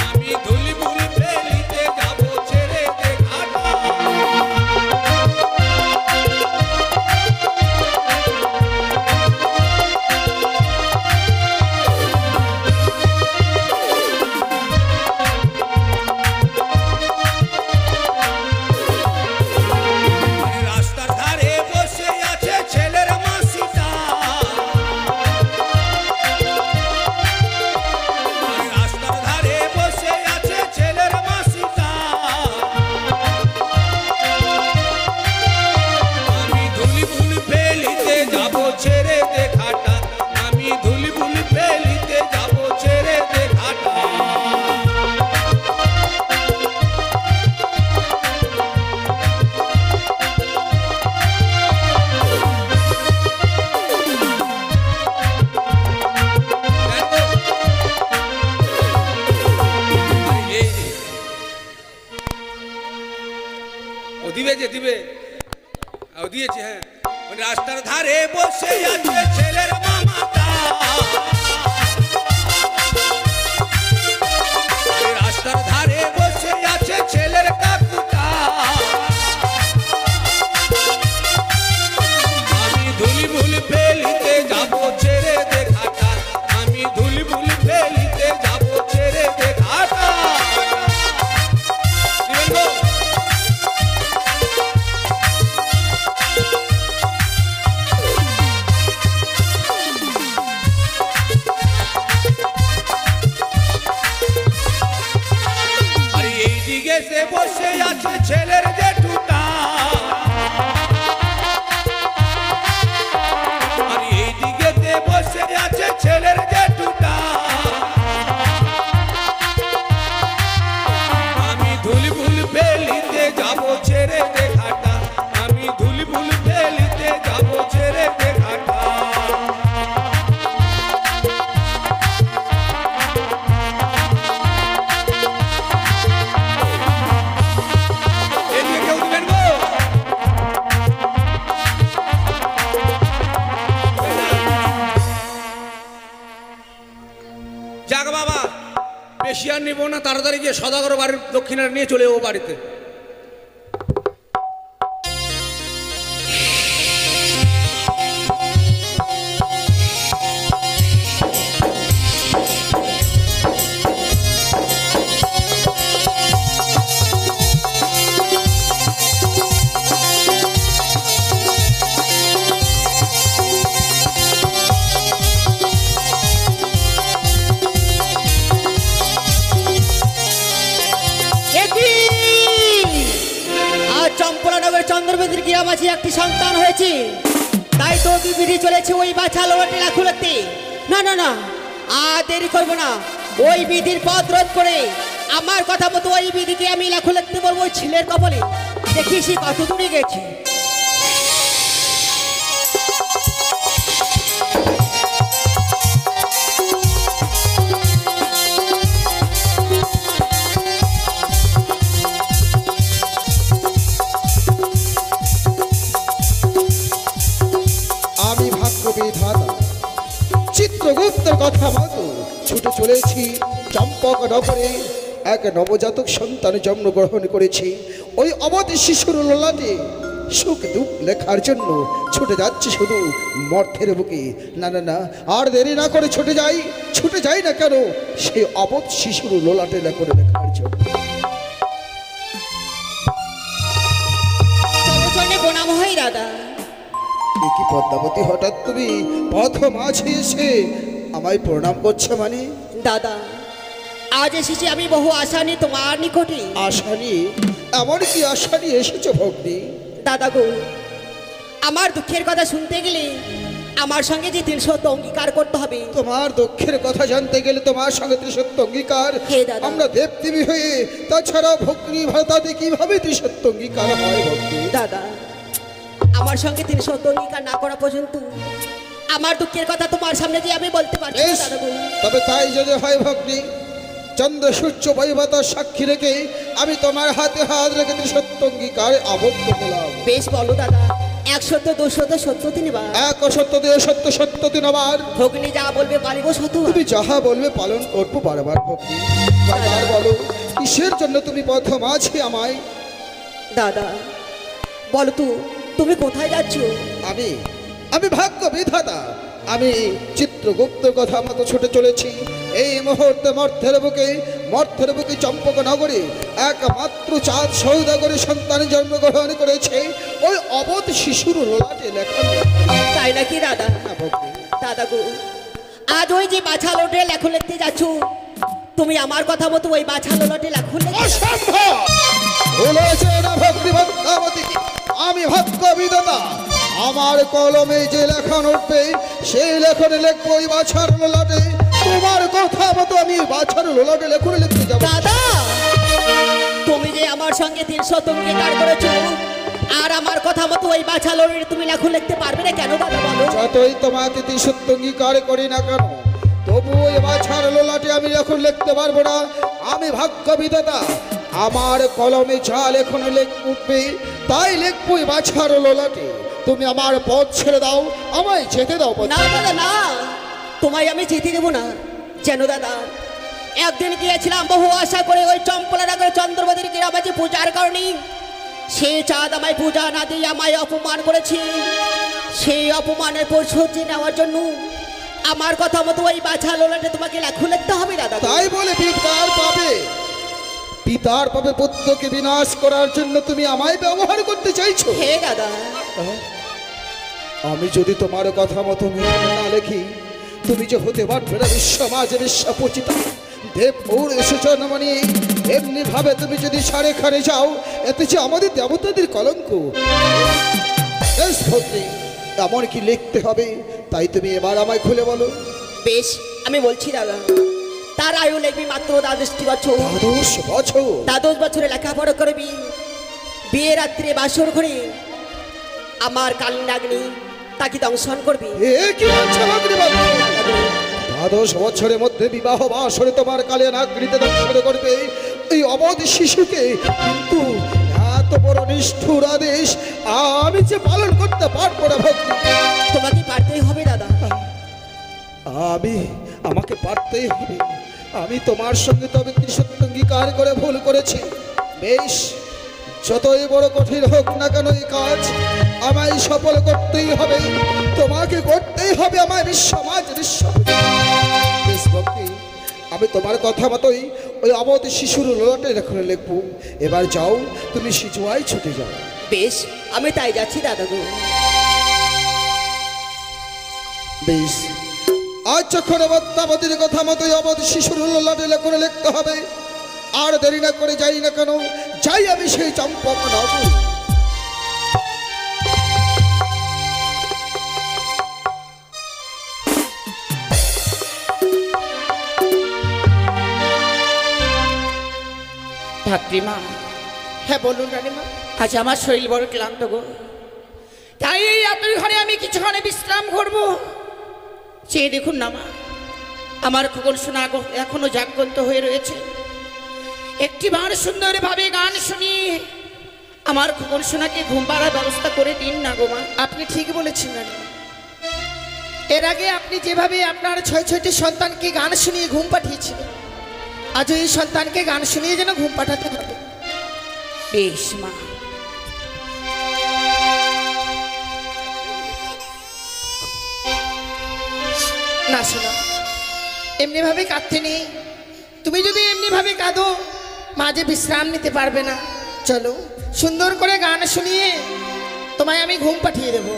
আমি বুলবুল ফেলিতে যাবো ছেড়ে দে ঘাটা। রাস্তার ধারে বসে আছে ছেলের মাসিটা, রাস্তার ধারে বসে আছে ছেলের মাসিটা, আমি ধুলিবুল ফেলিতে যাব ছেড়ে দে ঘাটা, আমি ধুলিবুল ফেলিতে যাব ছেড়ে দে ঘাটা। ও দিবে যে দিবে, ও দিয়েছে। হ্যাঁ, রাস্তার ধারে বসে আছে ছেলের মামাটা, রাস্তার ধারে বসে আছে ছেলের কাকুটা, আমি ধুলিবুল ফেলিতে যাব ছেড়ে দে ঘাটা, আমি ধুলিবুল ফেলিতে যাব ছেড়ে দে ঘাটা। দিবেন গো? আর এইদিকে সে বসে আছে ছেলের জেঠুটা, আর এইদিকে সে বসে আছে ছেলের জেঠুটা, আমি ধুলিবুল ফেলিতে যাব ছেড়ে দে ঘাটা, আমি ধুলিবুল ফেলিতে যাব ছেড়ে দে ঘাটা। এদিকে কেউ দিবেন গো? যাক বাবা, বেশি আর নিব না, তাড়াতাড়ি গিয়ে সদাগর বাড়ির দক্ষিণার নিয়ে চলে যাবো বাড়িতে। আজ চম্পলানগর চন্দ্রবেদীর গ্রামাছি একটি সন্তান হয়েছে, তাই তো বিধি চলেছে ওই বাছা লোটে লাখুলতে। না না না, আর দেরি করবো না, ওই বিধির পথ রোধ করে আমার কথা মতো ওই বিধিকে আমি লাখুলতে বলবো ওই ছেলের কপালে। দেখি সে কত দূরে গেছে। আমি ভাগ্য বিধাতা চিত্রগুপ্তের কথা মতো ছুটে চলেছি চম্পক নগরে, এক নবজাতক সন্তান জন্মগ্রহণ করেছি। ওই অবধি শিশুর ললাটে সুখ দুঃখ লেখার জন্য ছুটে যাচ্ছে শুধু মর্থের বুকে। না না না, আর দেরি না করে ছুটে যাই না কেন সেই অবধ শিশুর ললাটে করে লেখার জন্য। চরণে প্রণাম হয় দাদা। এ কি পদ্মাবতী, হঠাৎ তুমি পথ মাঝে এসে আমায় প্রণাম করছো মানে? দাদা, আজ এসেছি আমি বহু আশা নিয়ে তোমার নিকটে। আশা নিয়ে? এমন কি আশা নিয়ে এসেছো ভগ্নী? দাদা গো, আমার দুঃখের কথা শুনতে গেলে আমার সঙ্গে যে 300 অঙ্গীকার করতে হবে। তোমার দুঃখের কথা জানতে গেলে তোমার সঙ্গে ত্রিসত্য অঙ্গীকার। হে দাদা। আমরা দেবদেবী হয়ে, তাছাড়া ভগ্নী ভাতাতে কিভাবে ত্রিসত্য অঙ্গীকার হয় ভক্তি? দাদা, আমার সঙ্গে 300 অঙ্গীকার না করা পর্যন্ত আমার দুঃখের কথা তোমার সামনে দিয়ে আমি বলতে পারছি না বেশ, দাদা গো। তবে তাই যদি হয় ভগ্নী, চন্দ্র সূর্য বৈবতার সাক্ষী রেখে আমি তোমার হাতে হাত রেখে ত্রিসত্য অঙ্গীকার আবদ্ধ হলাম। বেশ বলো দাদা, 100 200 70 দিনবার এক অসত্য দিয়ে সত্য, সত্য দিনবার। ভগ্নী যা বলবে পারিব শত। তুমি যাহা বলবে পালন করবো বারবার ভক্তি। বারবার বলো, কিসের জন্য তুমি প্রথম আছি আমায়? দাদা বলো তো, তুমি কোথায় যাচ্ছ? আমি আমি ভাগ্য বিধাতা, আমি চিত্রগুপ্ত কথা মতো ছুটে চলেছি এই মুহূর্তে মর্থের বুকে চম্পক নগরে একমাত্র চাঁদ সৌদাগরে সন্তান জন্মগ্রহণ করেছে ওই অবধ শিশুর লোলাটে লেখা। তাই নাকি দাদা? দাদা গো, আজ ওই যে বাছা লোটে লেখো লিখতে যাচ্ছ, তুমি আমার কথা মতো ওই বাছা লোটে লেখো লিখতে যাচ্ছ? অসম্ভব! বলেছে না ভক্তিবদ্ধাবতী, আমি ভাগ্য বিধাতা। আমার কলমে যে লেখন উঠবে সেই লেখনে লিখবো ওই বাছার লোলাটে। তোমার কথা মতো আমি বাছার লোলাটে লেখনে লিখতে যাবো। দাদা, তুমি যে আমার সঙ্গে 300 অঙ্গীকার করেছো, আর আমার কথা মতো ওই বাছা লোটে তুমি লেখো লিখতে পারবে না কেন দাদা বলো? যতই তোমাকে ত্রিসত্য অঙ্গীকার করি না কেন, তবু ওই বাছার লোলাটে আমি লেখন লিখতে পারবো না। আমি ভাগ্য বিধাতা, আমার কলমে যা লেখন উঠবে তাই লিখবো ওই বাছার লোলাটে। তুমি আমার পথ ছেড়ে দাও, আমায় যেতে দাও। না দাদা না, তোমায় আমি যেতে দেবো না। যেন দাদা, একদিন গিয়েছিলাম বহু আশা করে ওই চম্পলা নগরে চন্দ্রবতীর গ্রামে পূজার কারণে, সেই চাঁদ আমায় পূজা না দিয়ে আমায় অপমান করেছে। সেই অপমানের প্রতিশোধ নেওয়ার জন্য আমার কথা মতো ওই বাছা লোলাটে তোমাকে লেখো লিখতে হবে দাদা। তাই বলে পিতার পাবে পুত্রকে বিনাশ করার জন্য তুমি আমায় ব্যবহার করতে চাইছো? হে দাদা, আমি যদি তোমার কথা মতো না লেখি, তুমি যে হতে পারবে না বিশ্বমাজে বিশ্বপূজিতা দেবপুর এসে জন্ম নিয়ে এমনি ভাবে তুমি যদি সারে খারে যাও, এতে যে আমাদের দেবতাদের কলঙ্ক। এমন কি লিখতে হবে, তাই তুমি এবার আমায় খুলে বলো। বেশ, আমি বলছি দাদা, তার আয়ু লিখবি মাত্র 12 বছর। 12 বছর? 12 বছরে লেখাপড়া করবি, বিয়ে রাত্রে বাসর ঘরে আমার কালনাগ্নি তাকে দংশন করবি। এ কি বলছো অগ্নিবাদ? 12 বছরের মধ্যে বিবাহ বাসরে তোমার কালে নাগরিতে দংশন করবে এই অবধ শিশুকে, কিন্তু এত বড় নিষ্ঠুর আদেশ আমি যে পালন করতে পারবো না ভক্তি। তোমাকে পারতেই হবে দাদা। আমাকে পারতেই হবে। আমি তোমার সঙ্গে তবে ত্রিসত্য অঙ্গীকার করে ভুল করেছি। বেশ, যতই বড় কঠিন হোক না কেন এই কাজ আমায় সফল করতেই হবে। তোমাকে করতেই হবে আমায় বিশ্বমাজ ভক্তি। আমি তোমার কথা মতোই ওই অবধ শিশুর লোলাটে লেখনে লিখবো। এবার যাও, তুমি সিজুয়ায় ছুটে যাও। বেশ, আমি তাই যাচ্ছি দাদা গো। বেশ, আজ যখন অবদ্যাবতীর কথা মতোই অবধ শিশুর লোলাটে লেখনে লিখতে হবে, আর দেরি না করে যাই না কেন, যাই আমি সেই চম্পক নগর। ঠাকুরিমা। হ্যাঁ বলুন রানীমা। আজ আমার শরীর বড় ক্লান্ত গো, তাই এই রাতের ঘরে আমি কিছুক্ষণে বিশ্রাম করবো। চেয়ে দেখুন না মা, আমার খোকন শোনা এখনো জাগ্রত হয়ে রয়েছে। একটি বার সুন্দরভাবে গান শুনিয়ে আমার খোকন সোনাকে ঘুম পাড়ার ব্যবস্থা করে দিন না গো মা। আপনি ঠিক বলেছেন রানীমা। এর আগে আপনি যেভাবে আপনার 6-6টি সন্তানকে গান শুনিয়ে ঘুম পাঠিয়েছিলেন, আজ এই সন্তানকে গান শুনিয়ে যেন ঘুম পাঠাতে হবে। বেশ মা। না শোনো, এমনি ভাবে কাঁদতে নেই। তুমি যদি এমনি ভাবে কাঁদো, মাঝে বিশ্রাম নিতে পারবে না। চলো, সুন্দর করে গান শুনিয়ে তোমায় আমি ঘুম পাঠিয়ে দেব।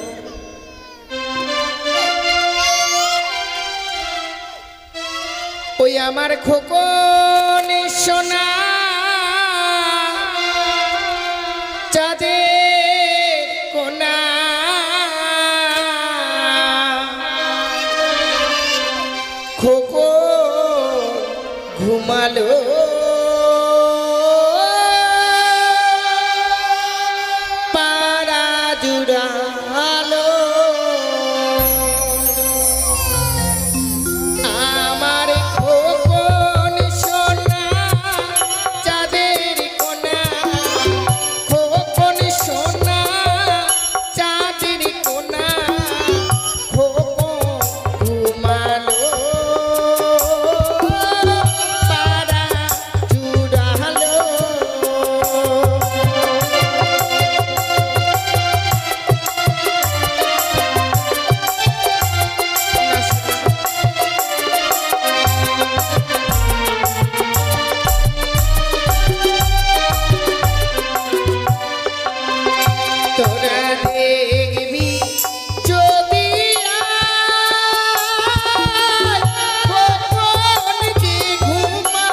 ওই আমার খোকন সোনা চাঁদের কোনা, ঘুমালো পাড়া জুড়ালো আমার খোকন সোনা চাঁদের কোনা খোকন সোনা চাঁদের কোনা খোকন ঘুমালো পাড়া জুড়ালো তোরা দেখবি যদি কখন যে ঘুমা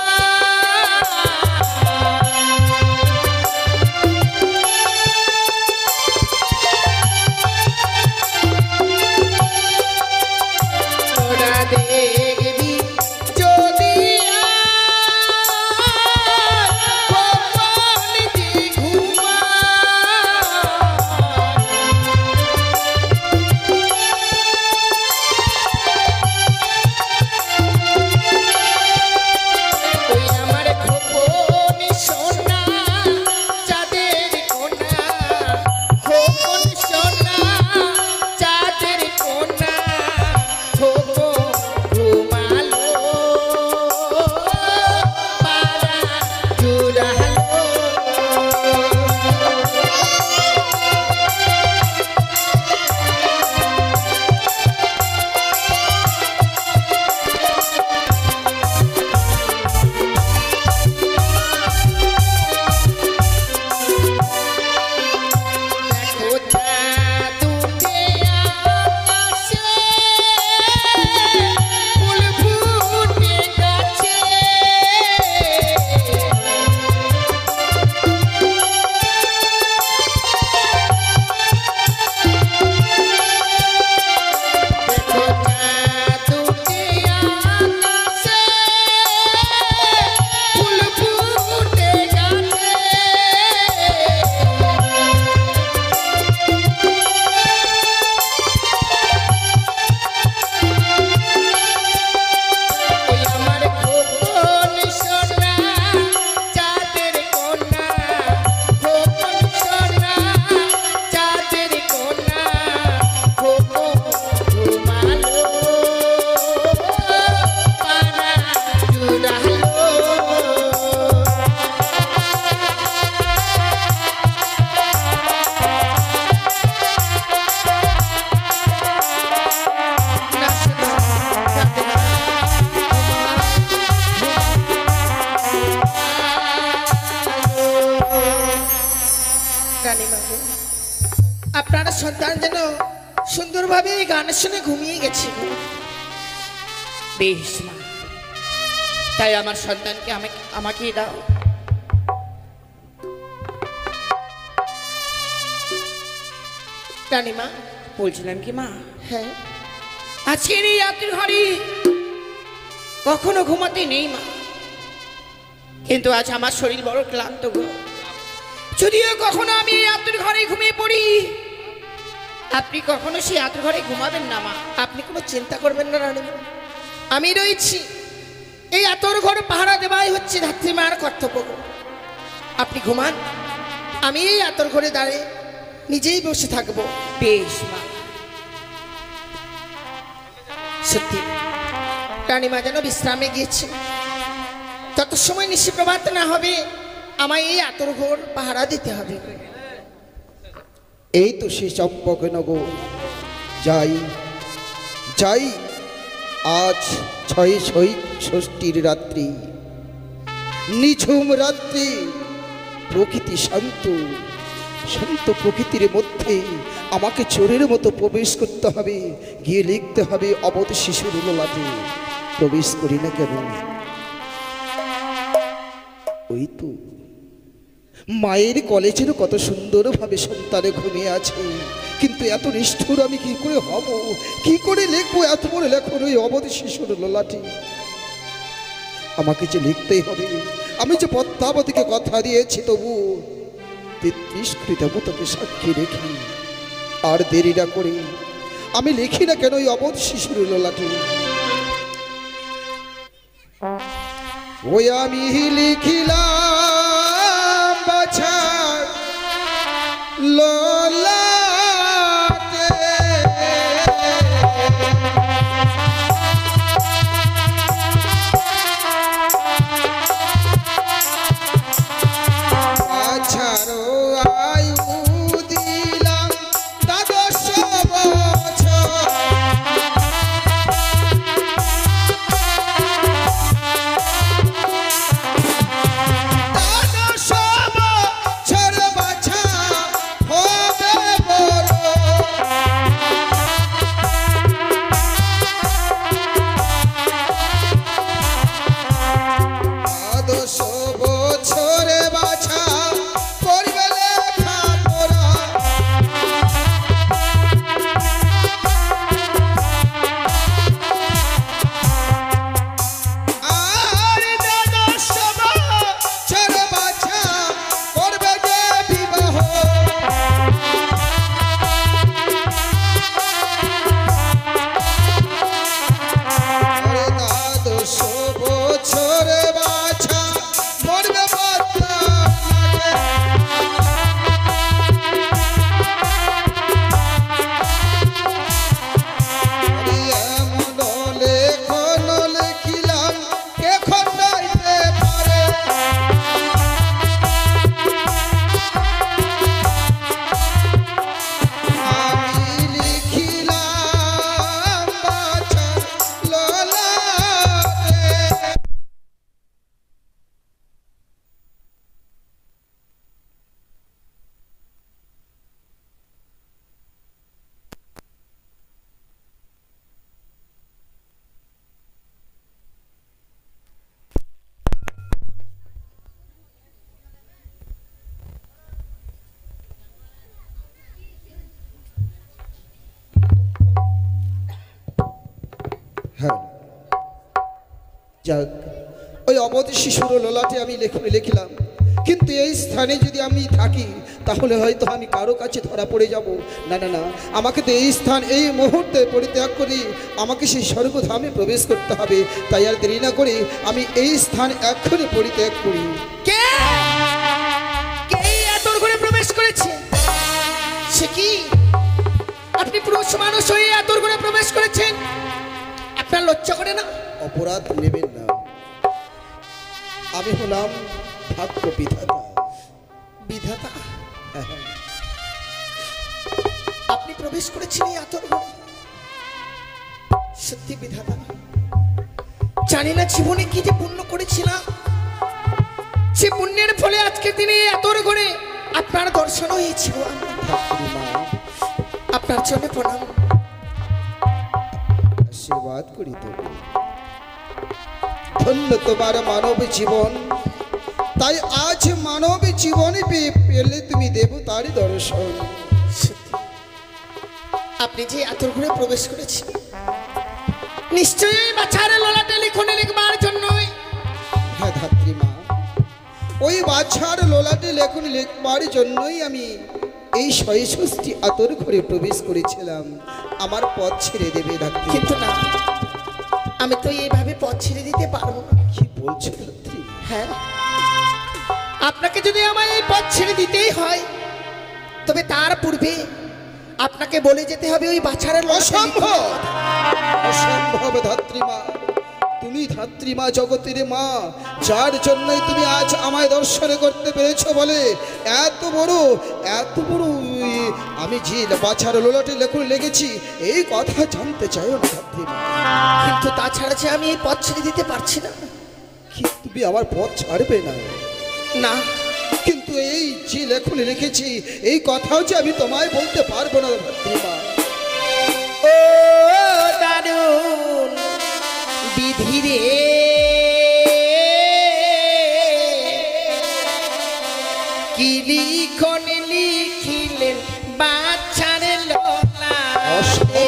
তোরা দেখবি যদি কখন যে ঘুমা ওই আমার খোকন সোনা চাঁদের কোনা খোকন সোনা চাঁদের কোনা খোকন ঘুমালো পাড়া জুড়ালো দেখো চাঁদ উঠে আকাশে ফুল ফুটে গাছে দেখো চাঁদ উঠে আকাশে ফুল ফুটে গাছে ওই আমার খোকন সোনা চাঁদের কোনা খোকন সোনা চাঁদের কোনা খোকন ঘুমালো পাড়া জুড়ালো রানীমাগো, আপনারা সন্তান যেন সুন্দরভাবে এই গান শুনে ঘুমিয়ে গেছে গো। বেশ মা, তাই আমার সন্তানকে আমাকে দাও। রানীমা, বলছিলাম কি মা, হ্যাঁ আজকের এই রাত্রির ঘরে কখনো ঘুমাতে নেই মা, কিন্তু আজ আমার শরীর বড় ক্লান্ত গো। যদিও কখনো আমি এই রাত্রির ঘরে ঘুমিয়ে পড়ি, আপনি কখনো সেই রাত্রির ঘরে ঘুমাবেন না মা। আপনি কোনো চিন্তা করবেন না রানীমা, আমি রয়েছি। এই এতর ঘর পাহারা দেওয়াই হচ্ছে ধাত্রীমার কর্তব্য গো। আপনি ঘুমান, আমি এই এতর ঘরে দাঁড়িয়ে নিজেই বসে থাকবো। বেশ মা। সত্যি রানীমা যেন বিশ্রামে গিয়েছে, তত সময় নিশি প্রভাত না হবে আমায় এই আতর ঘর পাহারা দিতে হবে। এই তো সে চম্পকনগর, যাই যাই। আজ ৬৬ রাত্রি, নিঝুম রাত্রি, প্রকৃতি শান্ত, শান্ত প্রকৃতির মধ্যে আমাকে চোরের মতো প্রবেশ করতে হবে, গিয়ে লিখতে হবে অবধ শিশুর ললাটে। প্রবেশ করি না কেন? ওই তো মায়ের কলেজের কত সুন্দরভাবে সন্তানে ঘুমিয়ে আছে, কিন্তু এত নিষ্ঠুর আমি কি করে হব, কি করে লিখবো এত বড় লেখন ওই অবধ শিশুর ললাটে? আমাকে যে লিখতেই হবে। আমি যে পদ্মাবতীকে কথা দিয়েছি, তবু 33 কোটি দেবতাকে সাক্ষী রেখে আর দেরি না করে আমি লিখি না কেন ওই অবোধ শিশুর ললাটে। ওই আমি লিখিলাম বাছার ললাটে, বাছারও আয়ু দিলাম 12 বছর। হ্যাঁ, যাক, ওই অবোধ শিশুর ললাটে আমি লিখলাম, কিন্তু এই স্থানে যদি আমি থাকি তাহলে হয়তো আমি কারো কাছে ধরা পড়ে যাব। না না না, আমাকে তো এই স্থান এই মুহূর্তে পরিত্যাগ করি, আমাকে সেই স্বর্গধামে প্রবেশ করতে হবে। তাই আর দেরি না করে আমি এই স্থান এক্ষুনি পরিত্যাগ করি। কে কে এত করে প্রবেশ করেছে? সে কি আপনি পুরুষ মানুষ হয়ে এত করে প্রবেশ করেছেন? আপনার লজ্জা করে না? অপরাধ নেবেন না, আমি হলাম ভাগ্য বিধাতা। বিধাতা? আপনি প্রবেশ করেছেন এই আতর ঘরে? সত্যি বিধাতা, জানি না জীবনে কি যে পুণ্য করেছিলাম, সে পুণ্যের ফলে আজকের দিনে আতর ঘরে আপনার দর্শন হয়েছিল। আপনার জন্য প্রণাম। আশীর্বাদ করি তো, ধন্য তোমার মানব জীবন। তাই আজ মানব জীবনে পেলে তুমি দেবতার দর্শন। আপনি যে আতর ঘরে প্রবেশ করেছেন নিশ্চয়ই বাছার ললাটে লিখনে লিখবার জন্যই। হ্যাঁ ধাত্রী মা, ওই বাছার ললাটে লেখন লিখবার জন্যই আমি এই ৬৬টি আতর ঘরে প্রবেশ করেছিলাম। আমার পথ ছেড়ে দেবে ধাত্রী। কিন্তু না, আমি তো এইভাবে পথ ছেড়ে দিতে পারবো না। কি বলছো ধাত্রী? হ্যাঁ, আপনাকে যদি আমায় এই পথ ছেড়ে দিতেই হয়, তবে তার পূর্বে আপনাকে বলে যেতে হবে ওই বাছারের অসম্ভব, অসম্ভব ধাত্রীমা। তুমি ধাত্রীমা, জগতের মা, যার জন্যই তুমি আজ আমায় দর্শন করতে পেরেছো বলে এত বড় আমি যে বাছার লোলাটে লেখুন লেগেছি এই কথা জানতে চাইও না ধাত্রীমা। কিন্তু তাছাড়া যে আমি এই পথ ছেড়ে দিতে পারছি না। কি তুমি আমার পথ ছাড়বে না? না, কিন্তু এই যে লেখন লিখেছি এই কথাও যে আমি তোমায় বলতে পারবো না ধাত্রীমা। ও দারুণ বিধি রে, কি লিখন লিখিলেন বাছার ললাটে।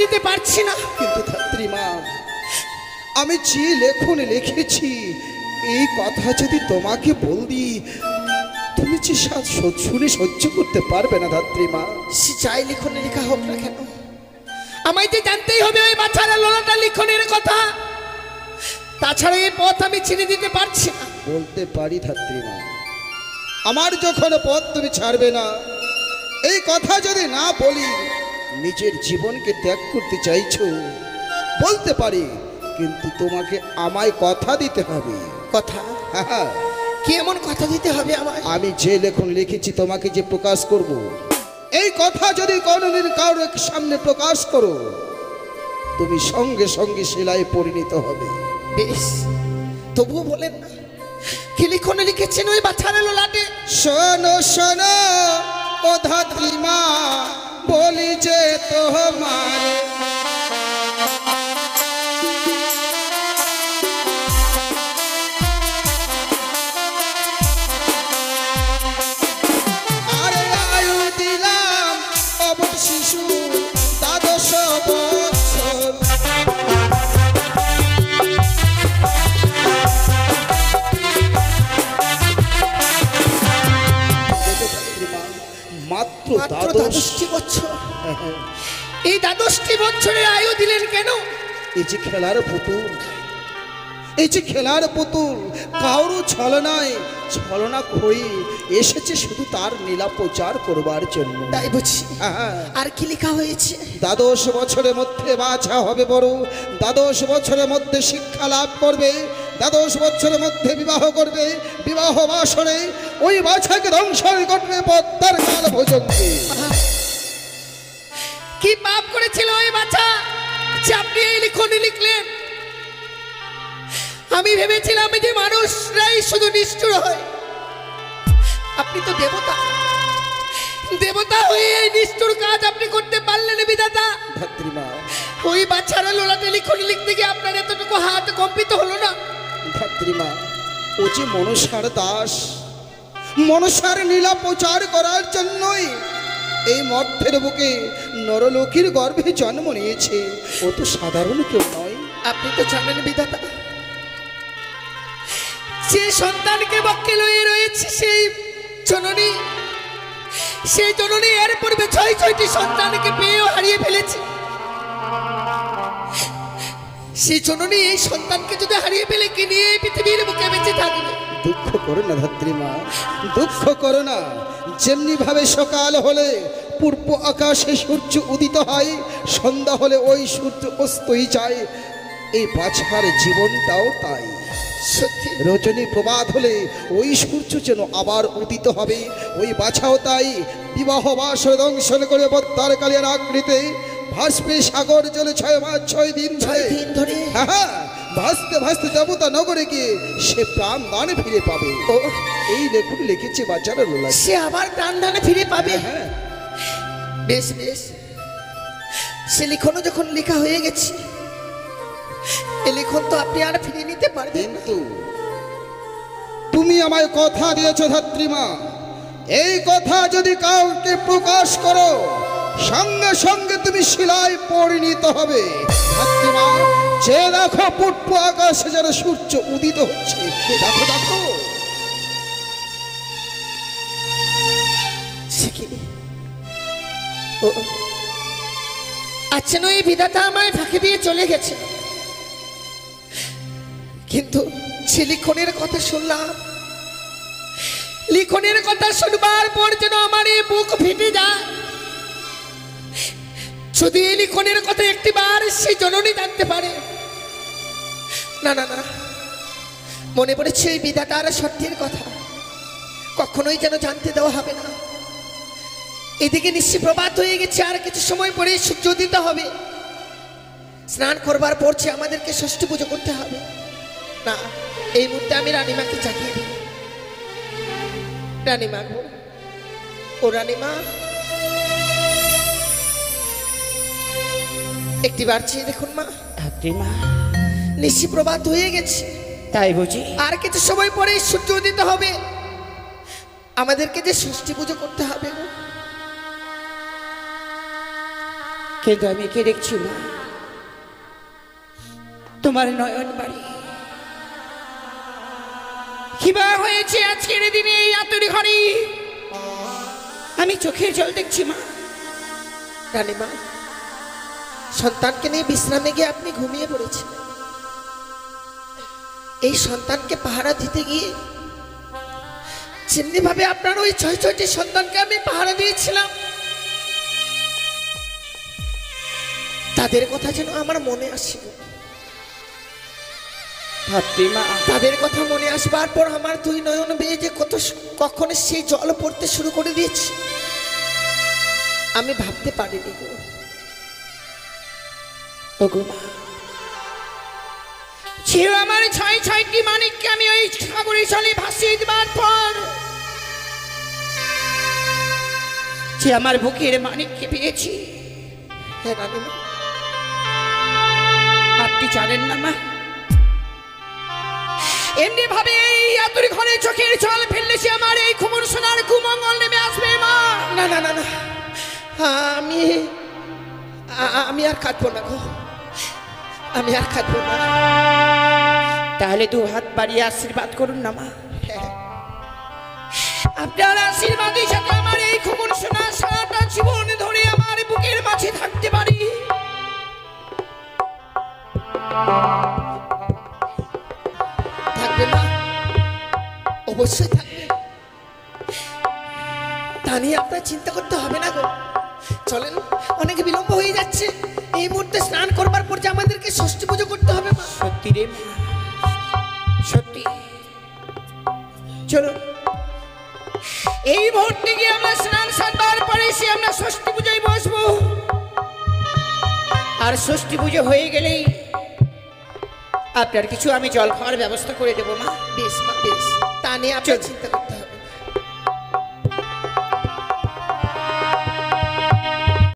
দিতে পারছি না। কিন্তু ধাত্রী মা, আমি যে লেখন লিখেছি এই কথা যদি তোমাকে বলি, তুমি যে শুনে সহ্য করতে পারবে না ধাত্রী মা। সে যাই লিখনে লেখা হোক না কেন, আমায় যে জানতেই হবে ওই বাচ্চারা লোলাটা লিখনের কথা। তাছাড়া এই পথ আমি ছেড়ে দিতে পারছি না। বলতে পারি ধাত্রী মা, আমার যখন পথ তুমি ছাড়বে না, এই কথা যদি না বলি নিজের জীবনকে ত্যাগ করতে চাইছো, বলতে পারি, কিন্তু তোমাকে আমায় কথা দিতে হবে। কথা? হ্যাঁ, কি এমন কথা দিতে হবে আমায়? আমি যে লেখন লিখেছি তোমাকে যে প্রকাশ করব, এই কথা যদি কোনোদিন কারোর সামনে প্রকাশ করো, তুমি সঙ্গে সঙ্গে শিলায় পরিণত হবে। বেশ, তবুও বলেন না কি লিখনে লিখেছেন ওই বাচ্চারা লোলাটে? শোনো শোনো ও ধাত্রী মা, বলি যে তোমার আরে আয়ু দিলাম অবশ শিশু 12 বছর। মাত্র মাত্র 12টি বছর। এই 12টি বছরের আয়ু দিলেন কেন? এই যে খেলার পুতুল, এই যে খেলার পুতুল কারো ছলনায় ছলনা করে এসেছে শুধু তার নীলা প্রচার করবার জন্য। তাই বুঝি। আর কি লেখা হয়েছে? 12 বছরের মধ্যে বাছা হবে বড়, 12 বছরের মধ্যে শিক্ষা লাভ করবে, 12 বছরের মধ্যে বিবাহ করবে, বিবাহ বাসরে ওই বাছাকে ধ্বংসন করবে পদ্মার কাল ভোজনকে। কি পাপ করেছিল ওই বাচ্চা যে আপনি এই লিখনে লিখলেন? আমি ভেবেছিলাম যে মানুষরাই শুধু নিষ্ঠুর হয়, আপনি তো দেবতা। দেবতা হয়ে এই নিষ্ঠুর কাজ আপনি করতে পারলেন বিধাতা। ধাত্রী মা, ওই বাচ্চারা লোলাতে লিখনে লিখতে গিয়ে আপনার এতটুকু হাত কম্পিত হলো না? ধাত্রী মা, ও যে মনসার দাস, মনসার নীলা প্রচার করার জন্যই এই মর্তের বুকে নরলোকের গর্ভে জন্ম নিয়েছে। ও তো সাধারণ কেউ নয়। আপনি তো জানেন বিধাতা, যে সন্তানকে বক্ষে লয়ে রয়েছে সেই জননী, সেই জননী এর পূর্বে 6টি সন্তানকে পেয়েও হারিয়ে ফেলেছে। সেই জননী এই সন্তানকে যদি হারিয়ে ফেলে কি নিয়ে এই পৃথিবীর বুকে বেঁচে থাকবে? দুঃখ করো না ধাত্রী মা, দুঃখ করো না। যেমনি ভাবে সকাল হলে পূর্ব আকাশে সূর্য উদিত হয়, সন্ধ্যা হলে ওই সূর্য অস্তই যায়, এই বাছার জীবনটাও তাই। সত্যি রজনী প্রভাত হলে ওই সূর্য যেন আবার উদিত হবে, ওই বাছাও তাই। বিবাহ বাসর দংশন করে পদ্মার কালিয়ার আকৃতি ভাসবে সাগর জলে 6 মাস 6 দিন ধরে। হ্যাঁ, ভাসতে ভাসতে দেবতা নগরে গিয়ে সে প্রাণ দানে ফিরে পাবে। ও এই লেখক লিখেছে বাচ্চারা লোলা, সে আবার প্রাণ দানে ফিরে পাবে। হ্যাঁ, বেশ বেশ, সে লিখনও যখন লেখা হয়ে গেছে, এই লিখন তো আপনি আর ফিরিয়ে নিতে পারবেন। কিন্তু তুমি আমায় কথা দিয়েছো ধাত্রী মা, এই কথা যদি কাউকে প্রকাশ করো সঙ্গে সঙ্গে তুমি শিলায় পরিণত হবে। ধাত্রী মা, যে দেখো পূর্ব আকাশে যেন সূর্য উদিত হচ্ছে, দেখো দেখো। আচ্ছা নয়, বিধাতা আমায় ফাঁকি দিয়ে চলে গেছে, কিন্তু সে লিখনের কথা শুনলাম। লিখনের কথা শুনবার পর যেন আমার এই বুক ফেটে যায়। যদি এই লিখনের কথা একটিবার সেই জননী জানতে পারে। না না না, মনে পড়েছে এই বিধাতার সত্যের কথা, কখনোই যেন জানতে দেওয়া হবে না। এদিকে নিশ্চয় প্রভাত হয়ে গেছে, আর কিছু সময় পরে সূর্য উদিত হবে। স্নান করবার পরছে আমাদেরকে ষষ্ঠী পুজো করতে হবে। না, এই মুহূর্তে আমি রানীমাকে জাগিয়ে দিই। রানীমা গো, ও রানীমা, একটিবার চেয়ে দেখুন মা। মা, নিশ্চয় প্রভাত হয়ে গেছে, তাই বুঝি? আর কিছু সময় পরে সূর্য উদিত হবে, আমাদেরকে যে ষষ্ঠী পুজো করতে হবে গো। কিন্তু আমি কে দেখছি মা, তোমার নয়ন বাড়ি। কিবা হয়েছে আজকের দিনে এই আতুরি ঘরে আমি চোখের জল দেখছি মা। রানীমা, সন্তানকে নিয়ে বিশ্রামে গিয়ে আপনি ঘুমিয়ে পড়েছেন। এই সন্তানকে পাহারা দিতে গিয়ে যেমনি ভাবে আপনার ওই 6টি সন্তানকে আমি পাহারা দিয়েছিলাম, তাদের কথা যেন আমার মনে আসে। মা তাদের কথা মনে আসবার পর আমার 2 নয়ন বেয়ে যে কখন সেই জল পড়তে শুরু করে দিয়েছে আমি ভাবতে পারিনি গো। ওগো মা, ছিল আমার 6টি মানিককে আমি ওই সাগরে জলে ভাসিয়ে দেবার পর যে আমার বুকের মানিককে পেয়েছি। হ্যাঁ রানীমা, আপনি জানেন না মা, এমনি ভাবে এই আতুরি ঘরে চোখের জল ফেললে সে আমার এই খবর শোনার কুমঙ্গল নেমে আসবে মা। না না না না, আমি আর কাঁদবো না গো, আমি আর কাঁদবো না। তাহলে 2 হাত বাড়িয়ে আশীর্বাদ করুন না মা। হ্যাঁ, আপনার আশীর্বাদের সাথে আমার এই খবর শোনা সারাটা জীবন ধরে আমার বুকের মাঝে থাকতে পারি। থাকবে মা, অবশ্যই থাকবে। তা নিয়ে আপনার চিন্তা করতে হবে না গো। চলেন, অনেক বিলম্ব হয়ে যাচ্ছে। এই মুহূর্তে স্নান করবার পর যে আমাদেরকে ষষ্ঠী পুজো করতে হবে মা। সত্যি রে মা, সত্যি। চলো এই মুহূর্তে গিয়ে আমরা স্নান সারবার পরে সে আমরা ষষ্ঠী পুজোয় বসবো। আর ষষ্ঠী পুজো হয়ে গেলেই আপনার কিছু আমি জল খাওয়ার ব্যবস্থা করে দেবো মা। বেশ মা, বেশ। তা নিয়ে আপনার চিন্তা করতে